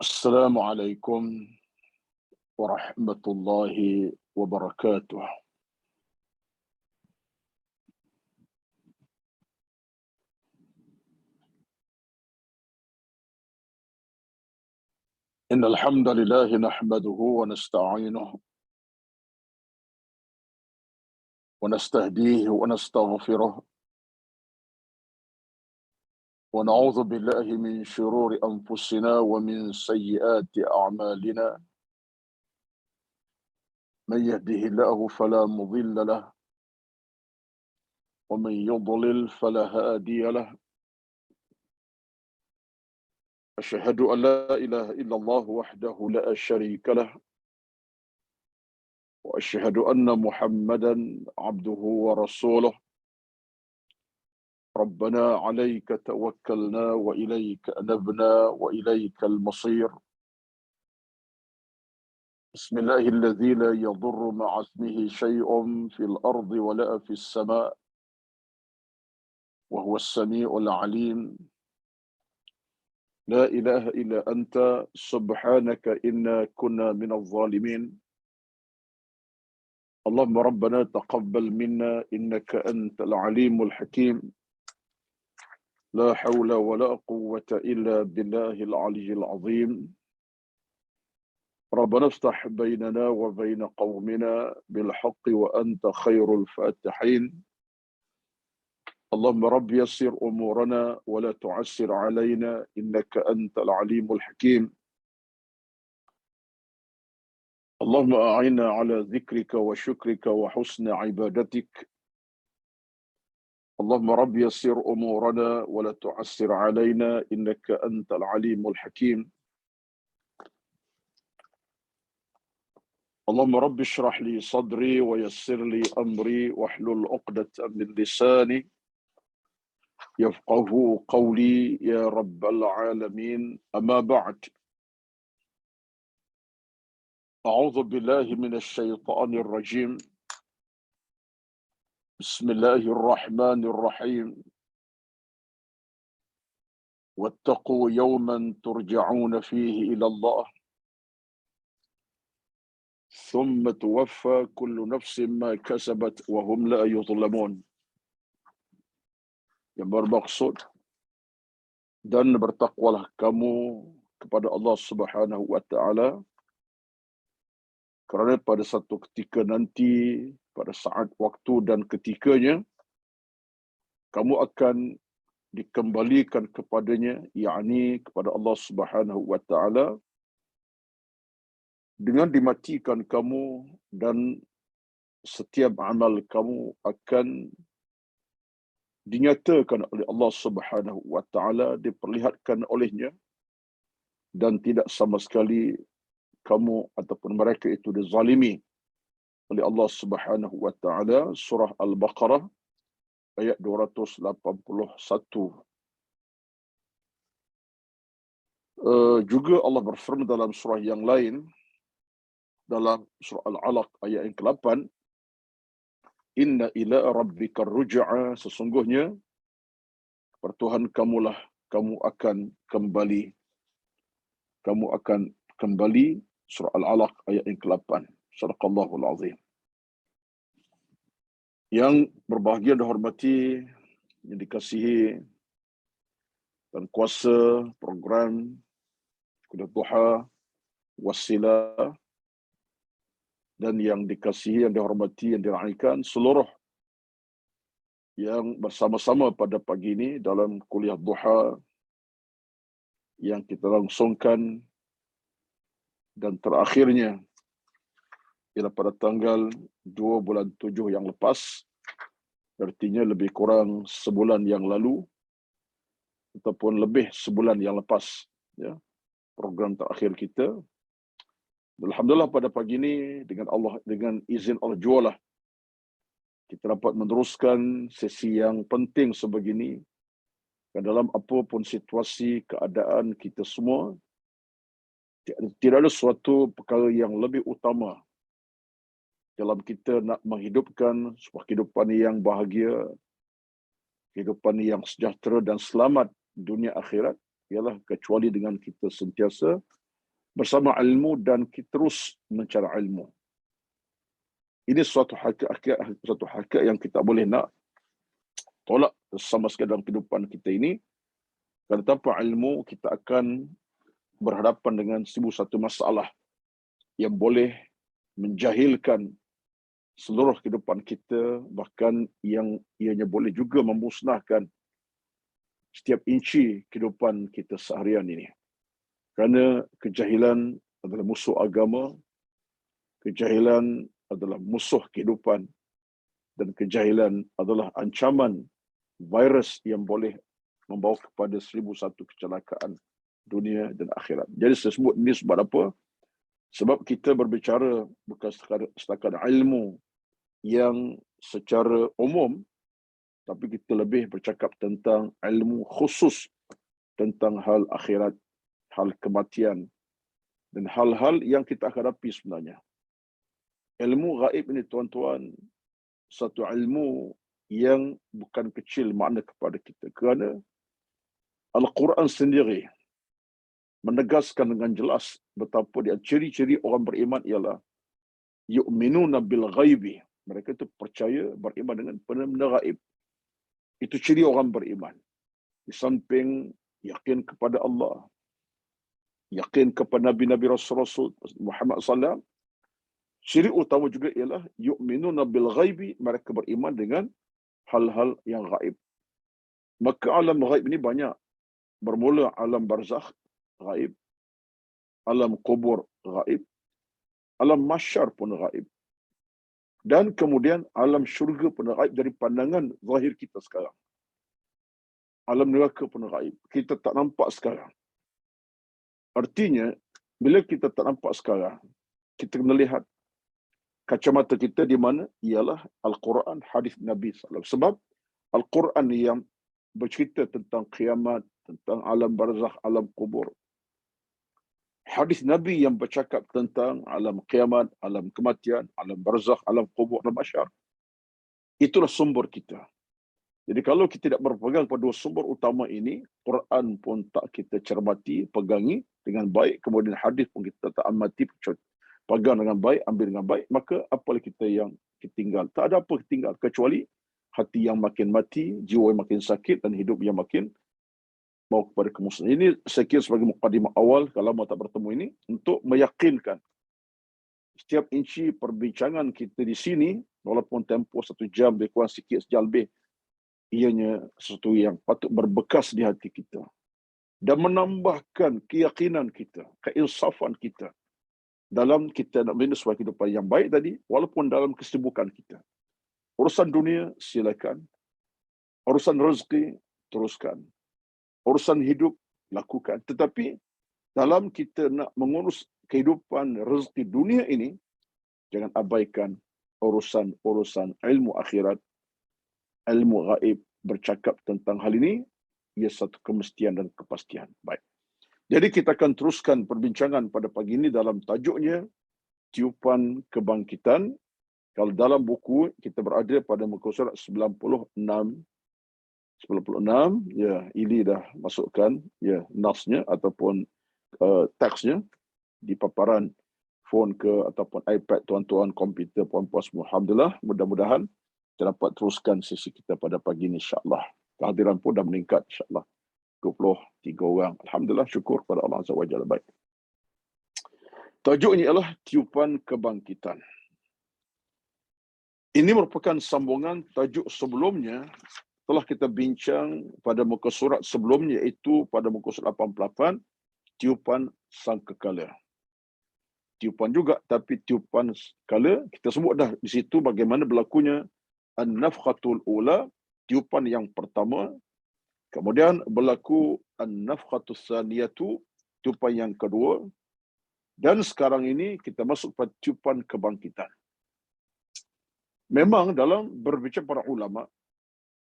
السلام عليكم ورحمة الله وبركاته. إن الحمد لله نحمده ونستعينه ونستهديه ونستغفره ونعوذ بالله من شرور أنفسنا ومن سيئات أعمالنا. من يهده الله فلا مضل له ومن يضلل فلا هادي له. أشهد أن لا إله إلا الله وحده لا شريك له وأشهد أن محمدا عبده ورسوله. ربنا عليك توكلنا وإليك أنبنا وإليك المصير. بسم الله الذي لا يضر مع اسمه شيء في الأرض ولا في السماء وهو السميع العليم. لا إله إلا أنت سبحانك إنا كنا من الظالمين. اللهم ربنا تقبل منا إنك أنت العليم الحكيم. لا حول ولا قوة إلا بالله العلي العظيم. ربنا افتح بيننا وبين قومنا بالحق وأنت خير الفاتحين. اللهم رب يسر أمورنا ولا تعسر علينا إنك أنت العليم الحكيم. اللهم أعنا على ذكرك وشكرك وحسن عبادتك. اللهم رب يسر أمورنا ولا تعسر علينا إنك أنت العليم الحكيم. اللهم رب اشرح لي صدري ويسر لي أمري واحلل عقدة من لساني يفقه قولي يا رب العالمين. أما بعد، أعوذ بالله من الشيطان الرجيم. بسم الله الرحمن الرحيم. واتقوا يوما ترجعون فيه إلى الله ثم توفى كل نفس ما كسبت وهم لا يظلمون. Yang bermaksud, dan bertakwalah kamu kepada Allah Subhanahu wa taala, kerana pada satu ketika nanti, pada saat waktu dan ketikanya, kamu akan dikembalikan kepadanya, yakni kepada Allah Subhanahu wa taala, dengan dimatikan kamu dan setiap amal kamu akan dinyatakan oleh Allah Subhanahu wa taala, diperlihatkan olehnya, dan tidak sama sekali kamu ataupun mereka itu dizalimi oleh Allah Subhanahu wa taala. Surah Al-Baqarah ayat 281. Juga Allah berfirman dalam surah yang lain, dalam surah Al-Alaq ayat yang ke-8, Inna ila rabbika ruj'a, sesungguhnya kepada Tuhan kamulah kamu akan kembali. Kamu akan kembali. Surah Al-Alaq ayat yang ke-8. Sadaqallahul azim. Yang berbahagia dan hormati, yang dikasihi dan kuasa program Kuliah Duha Wasilah, dan yang dikasihi, yang dihormati, yang dirahmati seluruh yang bersama-sama pada pagi ini dalam Kuliah Duha yang kita langsungkan, dan terakhirnya ialah pada tanggal 2 bulan 7 yang lepas, artinya lebih kurang sebulan yang lalu ataupun lebih sebulan yang lepas, ya, program terakhir kita. Alhamdulillah pada pagi ini dengan izin Allah jualah kita dapat meneruskan sesi yang penting sebegini. Dalam apapun situasi keadaan kita semua, tidak ada suatu perkara yang lebih utama dalam kita nak menghidupkan sebuah kehidupan yang bahagia, kehidupan yang sejahtera dan selamat dunia akhirat, ialah kecuali dengan kita sentiasa bersama ilmu dan kita terus mencari ilmu. Ini suatu hakikat yang kita boleh nak tolak sama sekali dalam kehidupan kita ini. Kerana tanpa ilmu, kita akan berhadapan dengan 1001 masalah yang boleh menjahilkan seluruh kehidupan kita, bahkan yang ianya boleh juga memusnahkan setiap inci kehidupan kita seharian ini. Kerana kejahilan adalah musuh agama, kejahilan adalah musuh kehidupan, dan kejahilan adalah ancaman virus yang boleh membawa kepada 1001 kecelakaan dunia dan akhirat. Jadi saya sebut ini sebab apa? Sebab kita berbicara bukan setakat ilmu yang secara umum, tapi kita lebih bercakap tentang ilmu khusus tentang hal akhirat, hal kematian, dan hal-hal yang kita hadapi sebenarnya. Ilmu gaib ini, tuan-tuan, satu ilmu yang bukan kecil makna kepada kita. Kerana Al-Quran sendiri menegaskan dengan jelas betapa dia ciri-ciri orang beriman ialah yu'minuna bil ghaibi. Mereka itu percaya, beriman dengan benda-benda gaib. Itu ciri orang beriman. Di samping yakin kepada Allah, yakin kepada Nabi-Nabi Rasul Muhammad SAW, ciri utama juga ialah yu'minuna bil ghaibi, mereka beriman dengan hal-hal yang gaib. Maka alam gaib ini banyak. Bermula alam barzakh gaib, alam kubur gaib, alam mahsyar pun gaib. Dan kemudian alam syurga pun gaib dari pandangan zahir kita sekarang. Alam neraka pun gaib. Kita tak nampak sekarang. Artinya, bila kita tak nampak sekarang, kita kena lihat kacamata kita di mana? Ialah Al-Quran, hadis Nabi SAW. Sebab Al-Quran yang bercerita tentang kiamat, tentang alam barzakh, alam kubur. Hadis Nabi yang bercakap tentang alam kiamat, alam kematian, alam barzakh, alam kubur, alam mahsyar. Itulah sumber kita. Jadi kalau kita tidak berpegang pada dua sumber utama ini, Quran pun tak kita cermati, pegangi dengan baik, kemudian hadis pun kita tak amati, pegang dengan baik, ambil dengan baik, maka apalah kita yang ketinggal? Tak ada apa ketinggal kecuali hati yang makin mati, jiwa yang makin sakit, dan hidup yang makin bawa kepada kemusnahan. Ini saya kira sebagai mukadimah awal, kalau mau tak bertemu ini, untuk meyakinkan setiap inci perbincangan kita di sini, walaupun tempoh 1 jam, lebih kurang sikit, sejam lebih, ianya sesuatu yang patut berbekas di hati kita dan menambahkan keyakinan kita, keinsafan kita dalam kita nak menuju sebuah kehidupan yang baik tadi, walaupun dalam kesibukan kita. Urusan dunia, silakan. Urusan rezeki, teruskan. Urusan hidup, lakukan. Tetapi dalam kita nak mengurus kehidupan rezeki dunia ini, jangan abaikan urusan ilmu akhirat, ilmu gaib. Bercakap tentang hal ini, ia satu kemestian dan kepastian. Baik. Jadi kita akan teruskan perbincangan pada pagi ini dalam tajuknya Tiupan Kebangkitan. Kalau dalam buku kita berada pada muka surat 96, ya, Ili dah masukkan ya nasnya ataupun teksnya di paparan phone ke ataupun iPad tuan-tuan, komputer puan-puan semua. Alhamdulillah, mudah-mudahan kita dapat teruskan sesi kita pada pagi ini insya-Allah. Kehadiran pun dah meningkat insya-Allah. 23 orang. Alhamdulillah, syukur kepada Allah Azza wa Jalla. Baik. Tajuknya ialah Tiupan Kebangkitan. Ini merupakan sambungan tajuk sebelumnya, telah kita bincang pada muka surat sebelumnya, iaitu pada muka surat 88, Tiupan Sangkakala. Tiupan juga, tapi tiupan kala, kita sebut dah di situ bagaimana berlakunya An-Nafkhatul Ula, tiupan yang pertama. Kemudian berlaku An-Nafkhatus Saniyatu, tiupan yang kedua. Dan sekarang ini kita masuk pada tiupan kebangkitan. Memang dalam berbicara para ulama,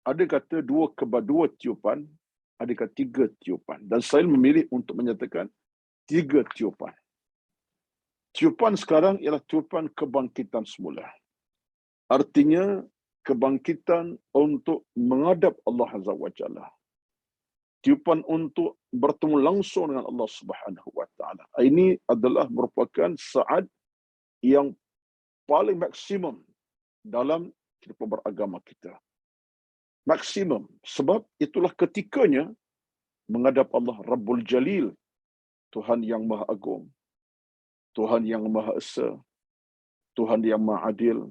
ada kata dua tiupan, ada kata 3 tiupan. Dan saya memilih untuk menyatakan 3 tiupan. Tiupan sekarang ialah tiupan kebangkitan semula. Artinya kebangkitan untuk menghadap Allah Azza wa Jalla. tiupan untuk bertemu langsung dengan Allah Subhanahu wa taala. Ini adalah merupakan saat yang paling maksimum dalam kehidupan beragama kita. Maksimum sebab itulah ketikanya menghadap Allah Rabbul Jalil, Tuhan yang Maha Agung, Tuhan yang Maha Esa, Tuhan yang Maha Adil,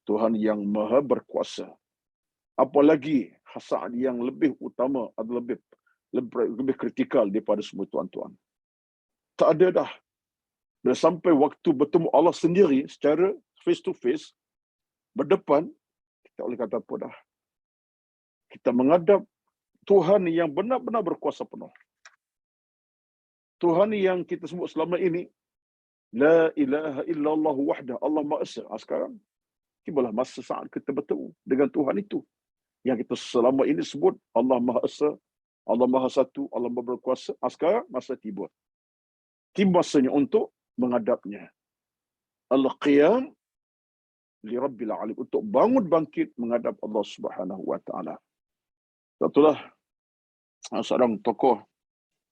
Tuhan yang Maha Berkuasa. Apalagi saat yang lebih utama adalah lebih kritikal daripada semua tuan-tuan. Tak ada dah. Dah sampai waktu bertemu Allah sendiri secara face to face, berdepan, kita boleh kata apa dah. Kita menghadap Tuhan yang benar-benar berkuasa penuh. Tuhan yang kita sebut selama ini, La ilaha illallah wahdah, Allah Maha Esa. Sekarang, tibalah masa saat kita bertemu dengan Tuhan itu. Yang kita selama ini sebut Allah Maha Esa, Allah Maha Satu, Allah Maha Berkuasa. Sekarang masa tiba. Tiba masanya untuk menghadapnya. Al-Qiyam li Rabbil Alim. Untuk bangun bangkit menghadap Allah Subhanahu wa taala. Itulah seorang tokoh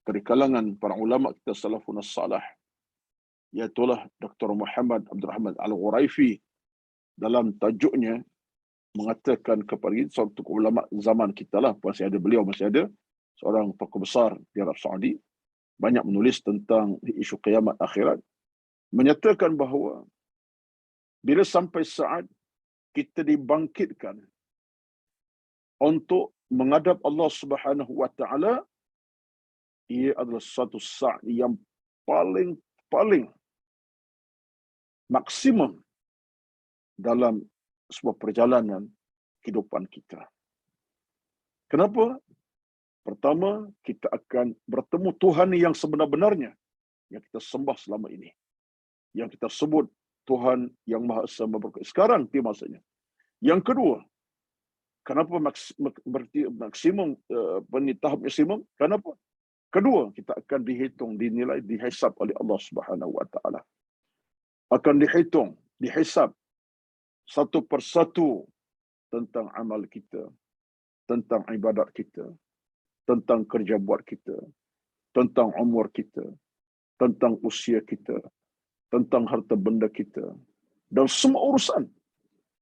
dari kalangan para ulama kita salafun as-salih, iaitulah Dr. Muhammad Abdul Rahman Al-Ghuraifi, dalam tajuknya mengatakan kepada kita, suatu ulama zaman kita lah, beliau masih ada, seorang tokoh besar di Arab Saudi, banyak menulis tentang isu kiamat akhirat, menyatakan bahawa bila sampai saat kita dibangkitkan untuk menghadap Allah Subhanahu wa taala, ia adalah satu saat yang paling maksimum dalam sebuah perjalanan kehidupan kita. Kenapa? Pertama, kita akan bertemu Tuhan yang sebenar-benarnya, yang kita sembah selama ini, yang kita sebut Tuhan yang Maha Esa, Maha Berkuasa. Sekarang itu masanya. Yang kedua, kenapa berarti maksimum, tahap maksimum? Kenapa? Kedua, kita akan dihitung, dinilai, dihisab oleh Allah Subhanahu wa taala. Akan dihitung, dihisab satu persatu tentang amal kita, tentang ibadat kita, tentang kerja buat kita, tentang umur kita, tentang usia kita, tentang harta benda kita, dan semua urusan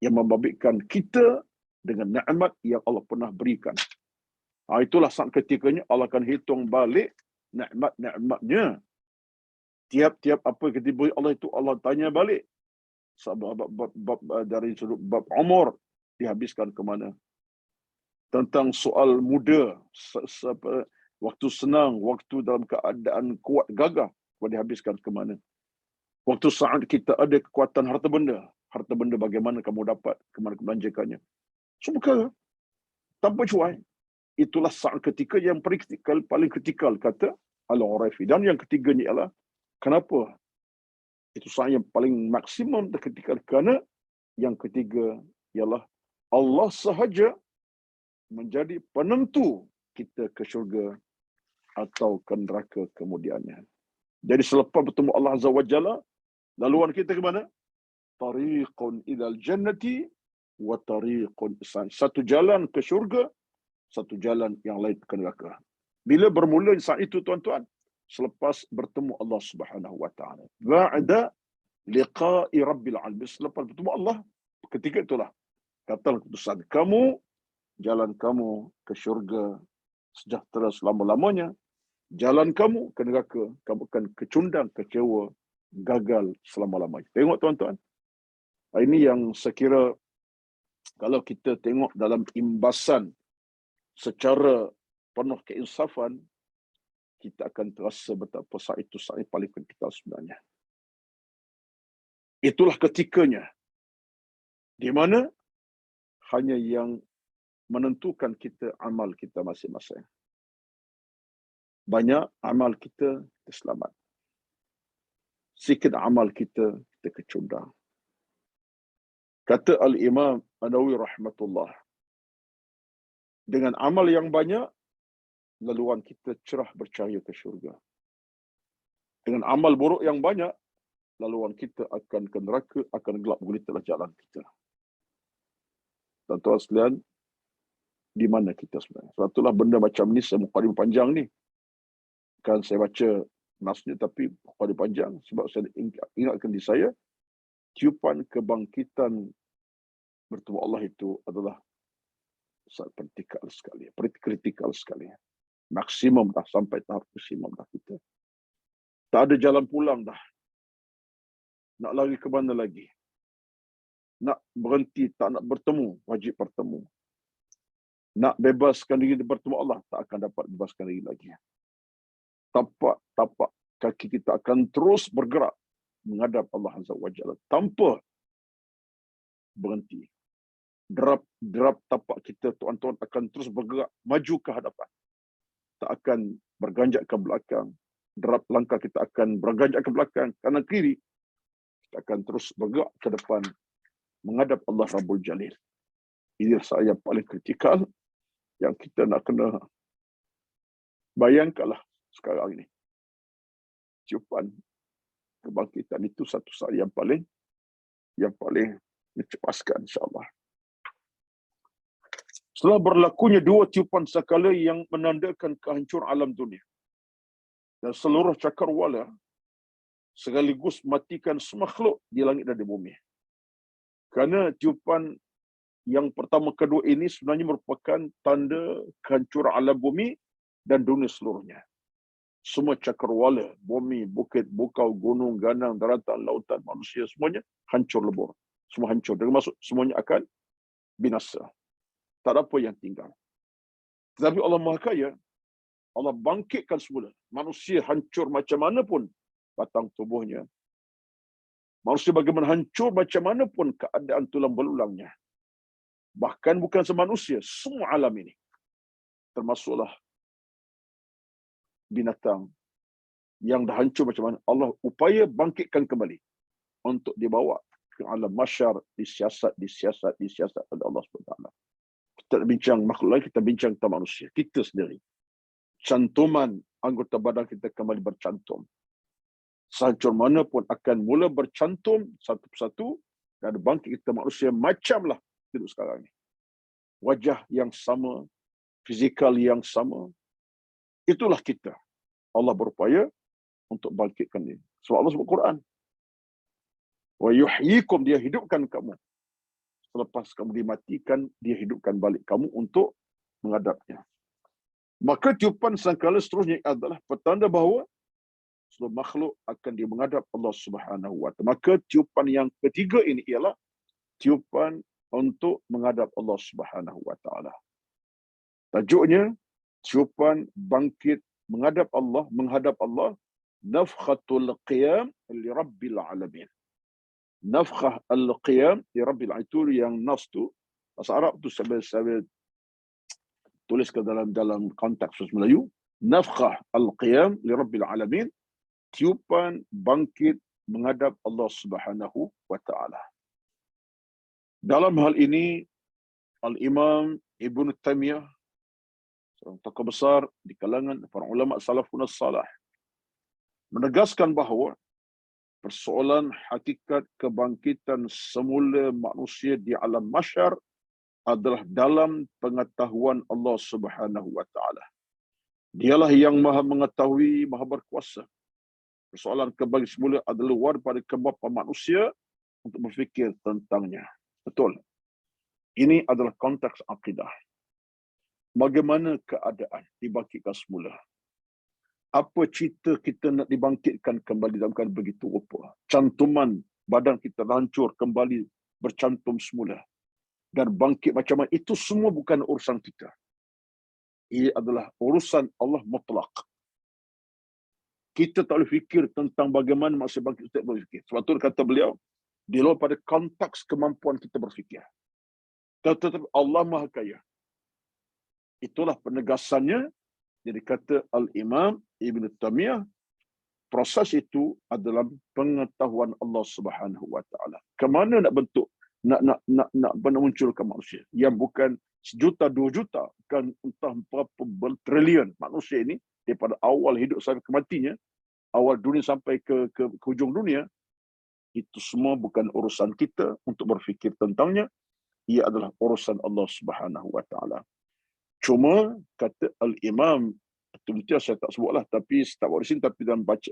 yang membabitkan kita dengan nikmat yang Allah pernah berikan. Itulah saat ketikanya Allah akan hitung balik nikmat-nikmatnya. Tiap-tiap apa yang diberi Allah itu Allah tanya balik. Dari sudut bab umur, dihabiskan ke mana? Tentang soal muda, waktu senang, waktu dalam keadaan kuat gagah, dihabiskan ke mana? Waktu saat kita ada kekuatan harta benda bagaimana kamu dapat, kemana belanjakannya. Semua perkara tanpa cuai. Itulah saat ketika yang paling kritikal, kata Al-Ghuraifi. Dan yang ketiganya ialah, kenapa itu saat yang paling maksimum dan kritikal? Kerana yang ketiga ialah Allah sahaja menjadi penentu kita ke syurga atau ke neraka kemudiannya. Jadi selepas bertemu Allah Azza wa Jalla, laluan kita ke mana? Tariqun ilal jannati wa tariqun isan. Satu jalan ke syurga, satu jalan yang lain ke neraka. Bila bermula saat itu, tuan-tuan? Selepas bertemu Allah Subhanahu wa taala. Ba'da liqa'i Rabbil Alamin. Selepas bertemu Allah, ketika itulah kata keputusan kamu, jalan kamu ke syurga sejahtera selama-lamanya. Jalan kamu ke neraka, kamu akan kecundang, kecewa, gagal selama-lamanya. Tengok tuan-tuan. Ini yang saya kira kalau kita tengok dalam imbasan secara penuh keinsafan, kita akan terasa betapa saat itu saat yang paling kritikal sebenarnya. Itulah ketikanya di mana hanya yang menentukan kita amal kita masing-masing. Banyak amal kita selamat. Sikit amal kita kecundang. Kata Al-Imam An-Nawawi rahmatullah, dengan amal yang banyak, laluan kita cerah bercahaya ke syurga. Dengan amal buruk yang banyak, laluan kita akan ke neraka, akan gelap gulitalah jalan kita. Tuan-tuan sekalian, di mana kita sebenarnya. Sebab itulah benda macam ni, mukadimah panjang ni. Kan saya baca nasnya tapi mukadimah panjang. Sebab saya ingatkan di saya, tiupan kebangkitan bertemu Allah itu adalah sangat kritikal sekali. Maksimum dah, sampai tahap maksimum dah kita. Tak ada jalan pulang dah. Nak lari ke mana lagi? Nak berhenti, tak nak bertemu, wajib bertemu. Nak bebaskan diri bertemu Allah, tak akan dapat bebaskan diri lagi. Tapak kaki kita akan terus bergerak menghadap Allah Azza wa Jalla tanpa berhenti. Derap tapak kita, tuan-tuan, akan terus bergerak maju ke hadapan. Tak akan berganjak ke belakang. Derap langkah kita akan berganjak ke belakang, kanan kiri. Kita akan terus bergerak ke depan menghadap Allah Rabbul Jalil. Ini saya paling kritikal yang kita nak kena bayangkanlah sekarang ini. Tiupan kebangkitan itu satu saat yang paling mencepaskan, insya-Allah. Setelah berlakunya dua tiupan sakala yang menandakan kehancuran alam dunia dan seluruh cakrawala, sekaligus matikan semua makhluk di langit dan di bumi. Kerana tiupan yang pertama kedua ini sebenarnya merupakan tanda kehancuran alam bumi dan dunia seluruhnya. Semua cakrawala, bumi, bukit, bukau, gunung, ganang, daratan, lautan, manusia, semuanya hancur lebur. Semua hancur. Termasuk semuanya akan binasa. Tak ada apa yang tinggal. Tetapi Allah Maha Kaya, Allah bangkitkan semula. Manusia hancur macam mana pun batang tubuhnya. Manusia bagaimana hancur macam mana pun keadaan tulang belulangnya. Bahkan bukan semanusia, semua alam ini. Termasuklah binatang yang dah hancur macam mana. Allah upaya bangkitkan kembali untuk dibawa ke alam mahsyar, disiasat oleh Allah SWT. Kita bincang makhluk lain, kita bincang tentang manusia. Kita sendiri. Cantuman anggota badan kita kembali bercantum. Sehancur mana pun akan mula bercantum satu persatu dan bangkit kita manusia macamlah hidup sekarang ni. Wajah yang sama, fizikal yang sama. Itulah kita. Allah berupaya untuk bangkitkan ini. Sebab Allah sebut Quran. Wa yuhyikum, dia hidupkan kamu. Selepas kamu dimatikan, dia hidupkan balik kamu untuk menghadapnya. Maka tiupan sangkala seterusnya adalah petanda bahawa seluruh makhluk akan dia menghadap Allah Subhanahu wa Ta'ala. Maka tiupan yang ketiga ini ialah tiupan untuk menghadap Allah Subhanahu wa Ta'ala. Tajuknya tiupan bangkit menghadap Allah, nafkhatul qiyam li rabbil alamin. Nafkhah al-qiyam li rabbil alamin, itu yang nas tu bahasa Arab tu saya tulis ke dalam konteks Melayu. Nafkhah al-qiyam li rabbil alamin, tiupan bangkit menghadap Allah Subhanahu wa Ta'ala. Dalam hal ini Al-Imam Ibn Taymiyah, seorang tokoh besar di kalangan para ulama salafun salih, menegaskan bahawa persoalan hakikat kebangkitan semula manusia di alam mahsyar adalah dalam pengetahuan Allah Subhanahu wa Ta'ala. Dialah yang maha mengetahui, maha berkuasa. Persoalan kebangkitan semula adalah luar pada kemampuan manusia untuk berfikir tentangnya. Betul. Ini adalah konteks akidah. Bagaimana keadaan dibangkitkan semula? Apa cerita kita nak dibangkitkan kembali dalam keadaan begitu rupa? Cantuman badan kita hancur kembali bercantum semula. Dan bangkit macam mana? Itu semua bukan urusan kita. Ia adalah urusan Allah mutlak. Kita tak boleh fikir tentang bagaimana manusia bangkit, kita tak boleh fikir. Sebab itu kata beliau, di luar pada konteks kemampuan kita berfikir. Tetapi Allah Maha Kaya. Itulah penegasannya. Jadi kata Al-Imam Ibn Taymiyah, proses itu adalah pengetahuan Allah Subhanahu wa Ta'ala. Kemana nak bentuk, nak munculkan manusia yang bukan sejuta, 2 juta, bukan entah berapa bertrilion manusia ini daripada awal hidup sampai kematinya, awal dunia sampai ke hujung dunia. Itu semua bukan urusan kita untuk berfikir tentangnya. Ia adalah urusan Allah Subhanahu wa Ta'ala. Cuma kata al-Imam, itu saya tak sebutlah, tapi tak buat di sini, tapi dalam baca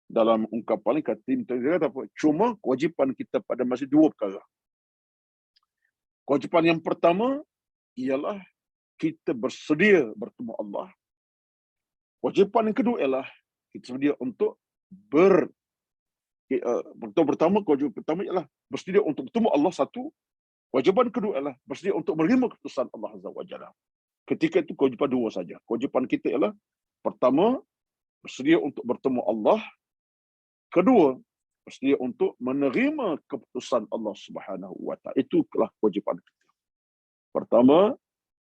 dalam ungkapan ni kata apa? Cuma kewajipan kita pada masa dua perkara. Kewajipan yang pertama ialah kita bersedia bertemu Allah. Kewajipan yang kedua ialah kita sedia untuk kewajipan pertama ialah bersedia untuk bertemu Allah satu. Kewajipan kedua ialah bersedia untuk menerima keputusan Allah Azza wa Jalla. Ketika itu kewajipan dua saja. Kewajipan kita ialah pertama bersedia untuk bertemu Allah. Kedua, bersedia untuk menerima keputusan Allah Subhanahu wa Ta'ala. Itulah kewajipan kita. Pertama,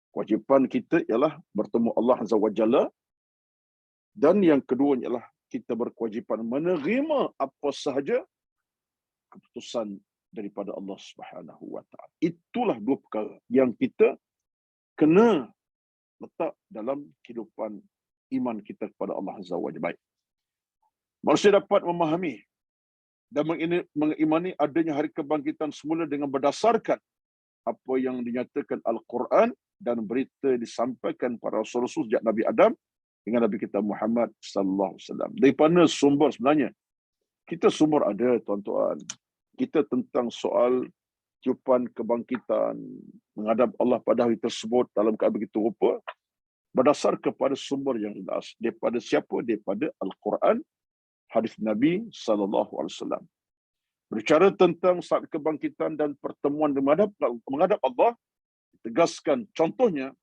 kewajipan kita ialah bertemu Allah Azza wa Jalla, dan yang kedua ialah kita berkewajipan menerima apa sahaja keputusan daripada Allah Subhanahu wa Ta'ala. Itulah dua perkara yang kita kena letak dalam kehidupan iman kita kepada Allah Azza wa Jalla. Baik. Manusia dapat memahami dan mengimani adanya hari kebangkitan semula dengan berdasarkan apa yang dinyatakan Al-Quran dan berita disampaikan para rasul-rasul sejak Nabi Adam dengan Nabi kita Muhammad sallallahu alaihi wasallam. Daripada sumber sebenarnya kita sumber ada, tuan-tuan. Kita tentang soal tiupan kebangkitan menghadap Allah pada hari tersebut dalam keadaan begitu rupa berdasar kepada sumber yang jelas. Daripada siapa? Daripada Al-Quran, hadis Nabi sallallahu alaihi wasallam. Berbicara tentang saat kebangkitan dan pertemuan menghadap Allah, ditegaskan contohnya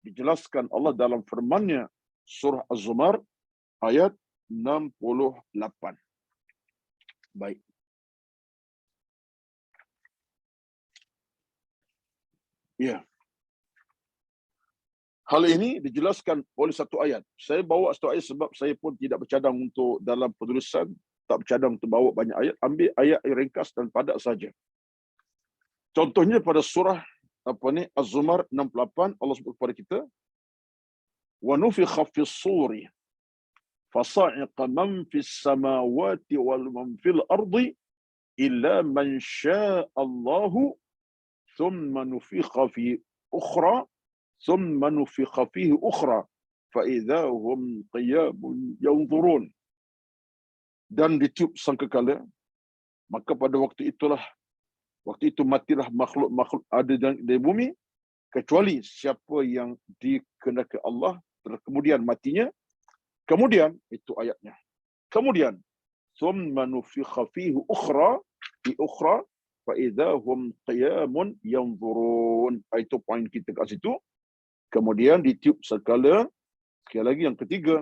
dijelaskan Allah dalam firman-Nya surah Az-Zumar ayat 68. Baik. Ya. Hal ini dijelaskan oleh satu ayat. Saya bawa satu ayat sebab saya pun tidak bercadang untuk dalam penulisan, tak bercadang untuk bawa banyak ayat. Ambil ayat yang ringkas dan padat saja. Contohnya pada surah Az-Zumar 68, Allah sebut kepada kita, wa nufikha fis suri fasa'iqa man fis samawati wal man fil ardi illa man syaa Allahu thumma nufikha fi ukhra thumma nufikha fihi ukhra fa idza hum qiyamun yanzurun. Dan ditiup sangkakala, maka pada waktu itu matilah makhluk ada di bumi kecuali siapa yang dikehendaki Allah, kemudian matinya. Kemudian itu ayatnya. Kemudian thumma nufikha fihi ukhra fi ukhra fa idza hum qiyamun yanzurun. Itu poin kita kat situ. Kemudian ditiup sekali lagi yang ketiga,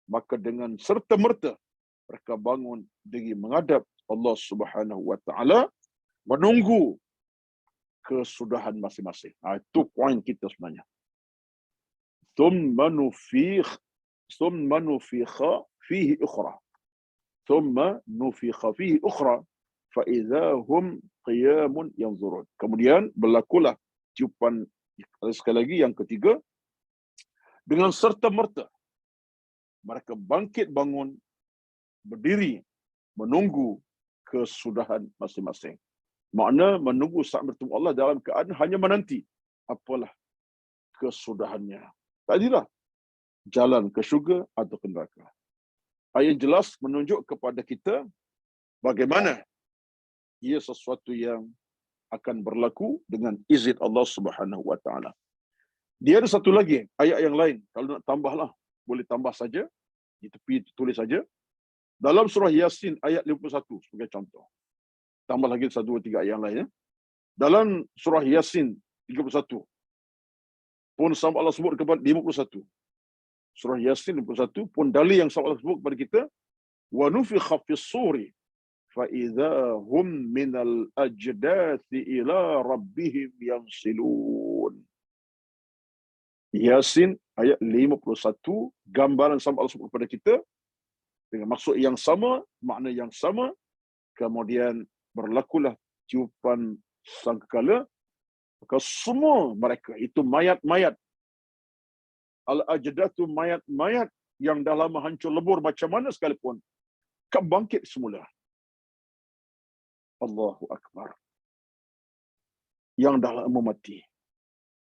maka dengan serta-merta mereka bangun diri menghadap Allah Subhanahu wa Ta'ala menunggu kesudahan masing-masing. Itu poin kita sebenarnya. Thumma nufikha fihi ukhra. Thumma nufikha fihi ukhra fa idza hum qiyamun yanzurun. Kemudian berlakulah tiupan sekali lagi yang ketiga, dengan serta-merta mereka bangkit bangun, berdiri menunggu kesudahan masing-masing. Makna menunggu saat bertemu Allah dalam keadaan hanya menanti apalah kesudahannya. Tadilah jalan ke syurga atau ke neraka. Ayat jelas menunjuk kepada kita bagaimana ia sesuatu yang akan berlaku dengan izin Allah Subhanahu wa Ta'ala. Dia ada satu lagi ayat yang lain. Kalau nak tambahlah, boleh tambah saja. Di tepi tulis saja. Dalam surah Yasin ayat 51 sebagai contoh. Tambah lagi 1, 2, 3 ayat yang lain. Dalam surah Yasin 31 pun sama Allah sebut kepada 51. Surah Yasin 51 pun dalil yang sama Allah sebut kepada kita, wa nufikha fis suri fa idza hum minal ajdathi ila rabbihim yansilun. Yasin ayat 51, gambaran sama Allah sebut kepada kita dengan maksud yang sama, makna yang sama. Kemudian berlakulah tiupan sangkakala, maka semua mereka itu mayat-mayat, al-ajdatu mayat-mayat yang dah lama hancur lebur macam mana sekalipun, akan bangkit semula. Allahu Akbar. Yang dah lama mati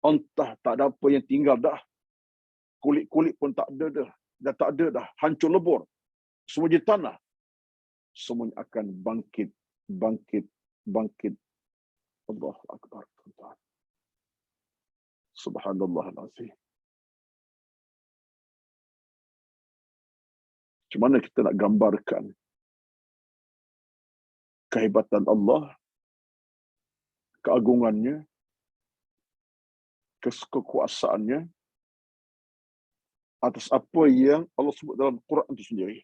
Entah tak ada apa yang tinggal dah. Kulit-kulit pun tak ada dah. Dah tak ada dah. Hancur lebur. Semua jadi tanah. Semuanya akan bangkit. Bangkit. Bangkit. Allahu Akbar. Subhanallahal-azim. Macam mana kita nak gambarkan kehebatan Allah, keagungannya, kekuasaannya atas apa yang Allah sebut dalam Quran itu sendiri.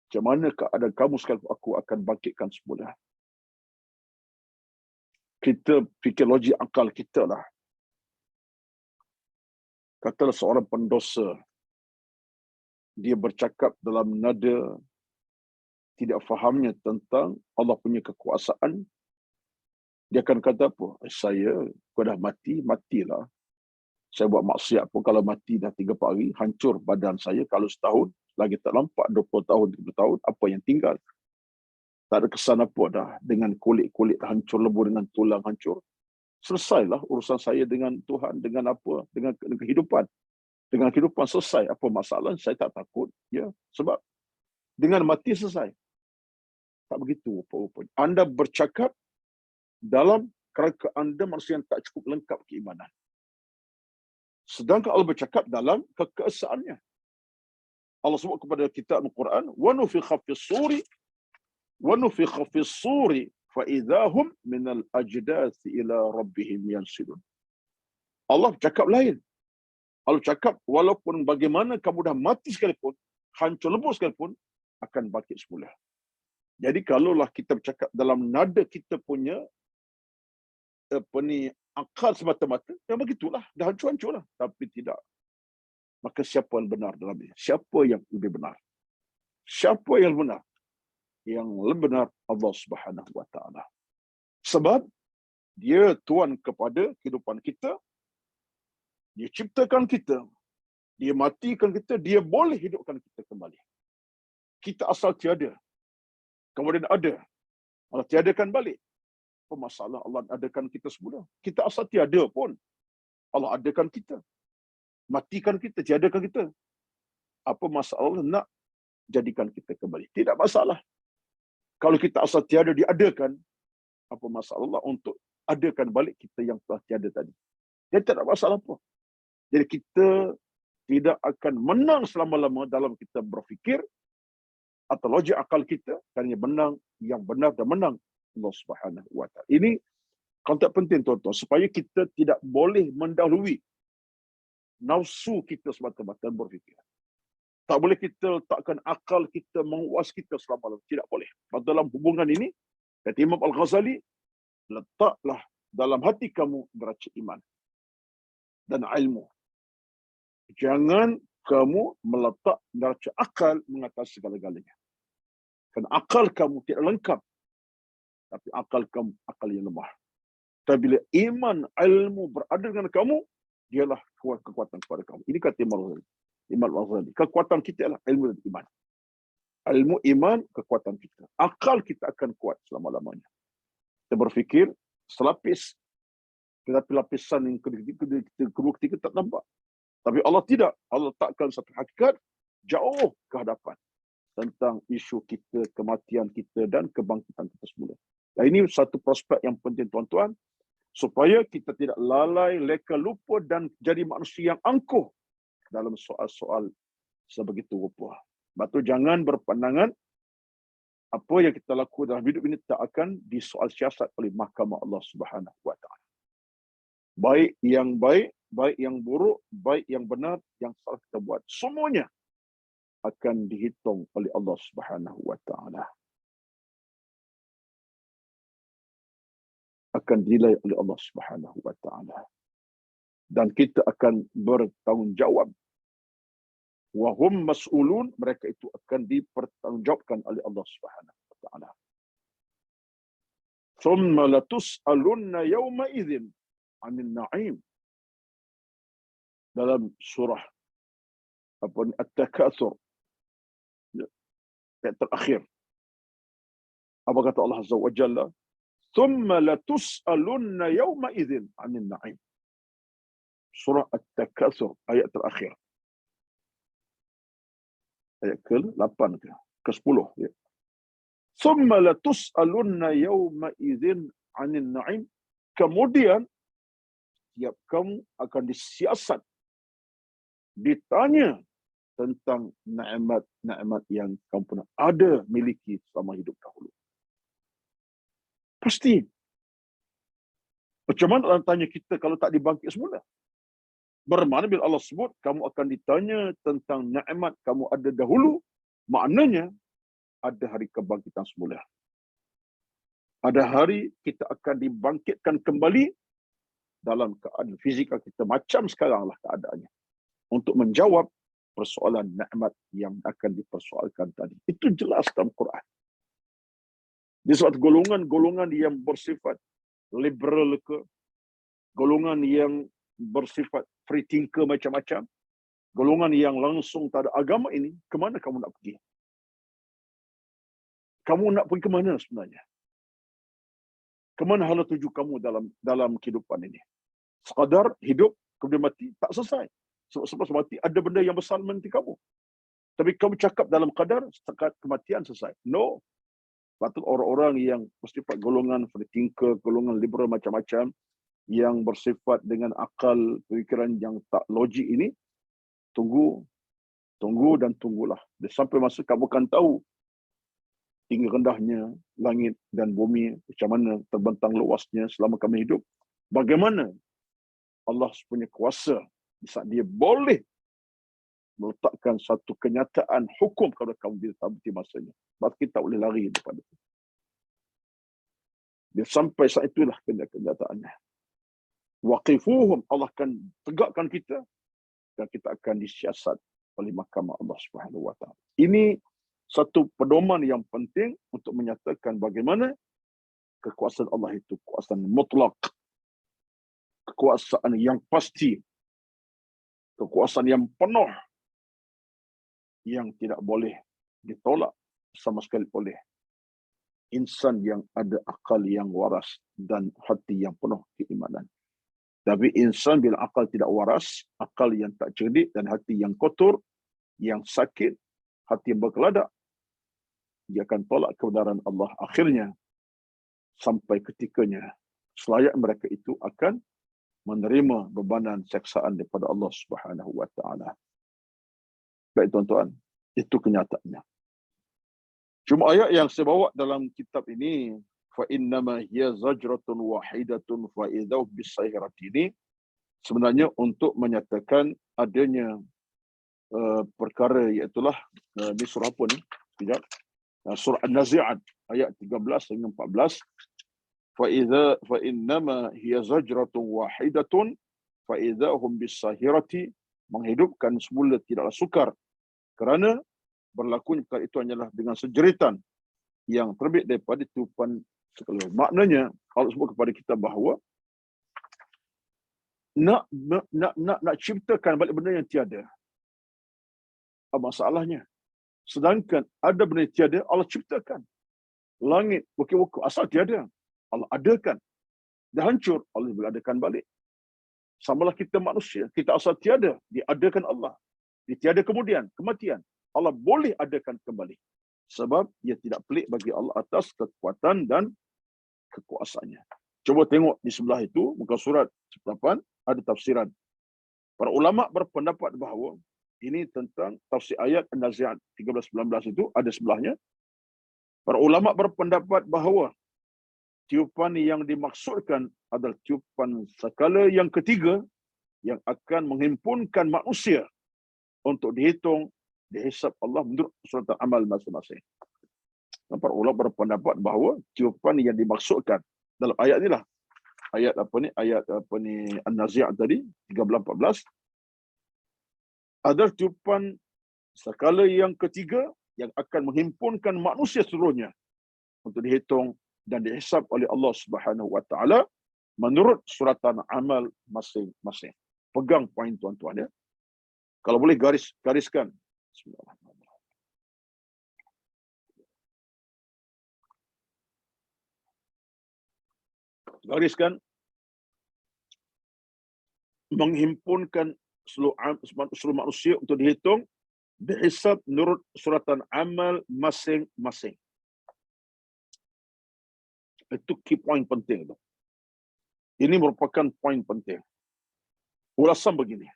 Macam mana keadaan kamu sekarang, aku akan bangkitkan semula. Kita fikir logik akal kita lah. Katalah seorang pendosa, dia bercakap dalam nada tidak fahamnya tentang Allah punya kekuasaan, dia akan kata apa? Saya, kau dah mati, matilah. Saya buat maksiat pun kalau mati dah 3 hari, hancur badan saya. Kalau setahun, lagi tak nampak 20 tahun, 30 tahun, apa yang tinggal? Tak ada kesan apa dah. Dengan kulit-kulit hancur lebur, dengan tulang hancur. Selesailah urusan saya dengan Tuhan, dengan apa? Dengan kehidupan. Dengan kehidupan selesai. Apa masalah? Saya tak takut. Ya, sebab dengan mati selesai. Tak begitu rupa-rupanya. Anda bercakap dalam kerangka anda manusia yang tak cukup lengkap keimanan. Sedangkan Allah bercakap dalam kekeesaannya. Allah sebut kepada kita Al-Quran, وَنُفِخَ فِي الصُّورِ فَإِذَا هُمْ مِنَ الْأَجْدَاثِ إِلَى رَبِّهِمْ يَنْسِلُونَ. Allah bercakap lain. Allah bercakap, walaupun bagaimana kamu dah mati sekalipun, hancur lebur sekalipun, akan bangkit semula. Jadi kalaulah kita bercakap dalam nada kita punya akal semata-mata, yang begitulah, dah hancur-hancur lah. Tapi tidak. Maka siapa yang benar dalam ini? Siapa yang lebih benar? Siapa yang benar? Yang lebih benar Allah Subhanahu Wa Taala. Sebab dia tuan kepada kehidupan kita, dia ciptakan kita, dia matikan kita, dia boleh hidupkan kita kembali. Kita asal tiada, kemudian ada. Allah tiadakan balik. Apa masalah Allah adakan kita semula? Kita asal tiada pun, Allah adakan kita. Matikan kita, tiadakan kita. Apa masalah nak jadikan kita kembali? Tidak masalah. Kalau kita asal tiada diadakan, apa masalah Allah untuk adakan balik kita yang telah tiada tadi? Dia tak ada masalah apa. Jadi kita tidak akan menang selama-lama dalam kita berfikir atau logik akal kita, kerana menang yang benar dan menang Allah Subhanahu Wa Taala. Ini konteks penting tuan-tuan, supaya kita tidak boleh mendahului nafsu kita semata-mata berfikir. Tak boleh kita letakkan akal kita, menguas kita selama-lamanya. Tidak boleh. Dalam hubungan ini, kata Imam Al-Ghazali, letaklah dalam hati kamu deraja iman dan ilmu. Jangan kamu meletak deraja akal mengatasi segala-galanya. Kerana akal kamu tidak lengkap. Tapi akal kamu, akal yang lemah. Tapi bila iman, ilmu berada dengan kamu, dialah kekuatan kepada kamu. Ini kata Imam Al-Ghazali. Kekuatan kita adalah ilmu dan iman. Ilmu, iman, kekuatan kita. Akal kita akan kuat selama-lamanya. Kita berfikir selapis. Tetapi lapisan yang kedua, ketiga tak nampak. Tapi Allah tidak. Allah letakkan satu hakikat jauh ke hadapan tentang isu kita, kematian kita dan kebangkitan kita semula. Dan ini satu prospek yang penting tuan-tuan, supaya kita tidak lalai, leka, lupa dan jadi manusia yang angkuh dalam soal-soal sebegitu rupa. Sebab tu jangan berpandangan apa yang kita lakukan dalam hidup ini tak akan disoal siasat oleh mahkamah Allah Subhanahu Wa Taala. Baik yang buruk, baik yang benar, yang salah kita buat, semuanya akan dihitung oleh Allah Subhanahu Wa Taala. Akan dinilai oleh Allah Subhanahu Wa Taala. Dan kita akan bertanggungjawab. Wahum mas'ulun, mereka itu akan dipertanggungjawabkan oleh Allah Subhanahu Wa Taala. Thumma latus'alunna yawma idzin 'anil na'im. Dalam surah At-Takatsur, ayat terakhir. Apa kata Allah Azza wa Jalla? thumma latus'alunna yawma idzin 'anil na'im. Surah At-Takatsur ayat terakhir. Ayat ke-8 ke-10 ya. Thumma latus'alunna yawma idzin 'anil na'im. Kemudian tiap kamu akan disiasat, ditanya tentang nikmat-nikmat yang kamu pernah ada miliki selama hidup dahulu. Pasti. Macam mana Allah tanya kita kalau tak dibangkit semula? Bermakna bila Allah sebut kamu akan ditanya tentang nikmat kamu ada dahulu, maknanya ada hari kebangkitan semula. Ada hari kita akan dibangkitkan kembali dalam keadaan fizikal kita macam sekarang lah keadaannya. Untuk menjawab persoalan nikmat yang akan dipersoalkan tadi. Itu jelas dalam Quran. Di suatu golongan-golongan yang bersifat liberal ke, golongan yang bersifat free thinker macam-macam, golongan yang langsung tak ada agama ini, kemana kamu nak pergi? Kamu nak pergi ke mana sebenarnya? Kemana hala tuju kamu dalam kehidupan ini? Sekadar hidup, kemudian mati, tak selesai. Sebab selepas mati, ada benda yang besar menanti kamu. Tapi kamu cakap dalam kadar, setakat kematian selesai. No. Patut orang-orang yang bersifat golongan free thinker, golongan liberal macam-macam, yang bersifat dengan akal pemikiran yang tak logik ini, tunggu dan tunggulah. Sampai masa kamu akan tahu tinggi rendahnya langit dan bumi, macam mana terbentang luasnya selama kami hidup. Bagaimana Allah punya kuasa di saat dia boleh meletakkan satu kenyataan hukum kepada kamu bila tahu masanya. Sebab kita tak boleh lari daripada itu. Dia sampai saat itulah kenyataannya. Waqifuhum, Allah akan tegakkan kita dan kita akan disiasat oleh mahkamah Allah Subhanahu Wa Taala. Ini satu pedoman yang penting untuk menyatakan bagaimana kekuasaan Allah itu kekuasaan mutlak, kekuasaan yang pasti, kekuasaan yang penuh, yang tidak boleh ditolak sama sekali oleh insan yang ada akal yang waras dan hati yang penuh keimanan. Tapi insan bila akal tidak waras, akal yang tak cerdik dan hati yang kotor, yang sakit, hati yang berkeladak, dia akan tolak kebenaran Allah. Akhirnya, sampai ketikanya, selayak mereka itu akan menerima bebanan seksaan daripada Allah Subhanahu Wa Taala. Baik tuan-tuan, itu kenyataannya. Cuma ayat yang saya bawa dalam kitab ini, fa innama hiya zajratun wahidatun fa idzahu bisayhirati, ini sebenarnya untuk menyatakan adanya perkara, iaitulah di surah apa ni? Sekejap. Surah An-Nazi'at ayat 13 hingga 14. Fa innama hiya zajratun wahidatun fa idzahum bisayhirati, menghidupkan semula tidaklah sukar, kerana berlakunya perkara itu hanyalah dengan sejeritan yang terbit daripada tiupan sekalian. Maknanya Allah sebut kepada kita bahawa nak ciptakan balik benda yang tiada. Apa masalahnya? Sedangkan ada benda yang tiada, Allah ciptakan. Langit bukit-bukit asal tiada, Allah adakan. Dah hancur, Allah boleh adakan balik. Samalah kita manusia, kita asal tiada, diadakan Allah. Ditiada kemudian, kematian, Allah boleh adakan kembali. Sebab ia tidak pelik bagi Allah atas kekuatan dan kekuasaannya. Cuba tengok di sebelah itu, muka surat 8, ada tafsiran. Para ulama berpendapat bahawa ini tentang tafsir ayat An-Nazi'at 13-19 itu, ada sebelahnya. Para ulama berpendapat bahawa tiupan yang dimaksudkan adalah tiupan skala yang ketiga yang akan menghimpunkan manusia untuk dihitung, dihisab Allah menurut suratan amal masing-masing. Para ulama berpendapat bahawa tiupan yang dimaksudkan dalam ayat inilah, ayat An-Nazi'at tadi 13-14, adalah tiupan skala yang ketiga yang akan menghimpunkan manusia seluruhnya untuk dihitung dan dihisab oleh Allah Subhanahu Wa Taala menurut suratan amal masing-masing. Pegang poin tuan-tuan ya. Kalau boleh gariskan. Bismillahirrahmanirrahim. gariskan, menghimpunkan seluruh manusia untuk dihitung, dihisab menurut suratan amal masing-masing. Itu key point penting itu. Ini merupakan poin penting. Ulasan begini.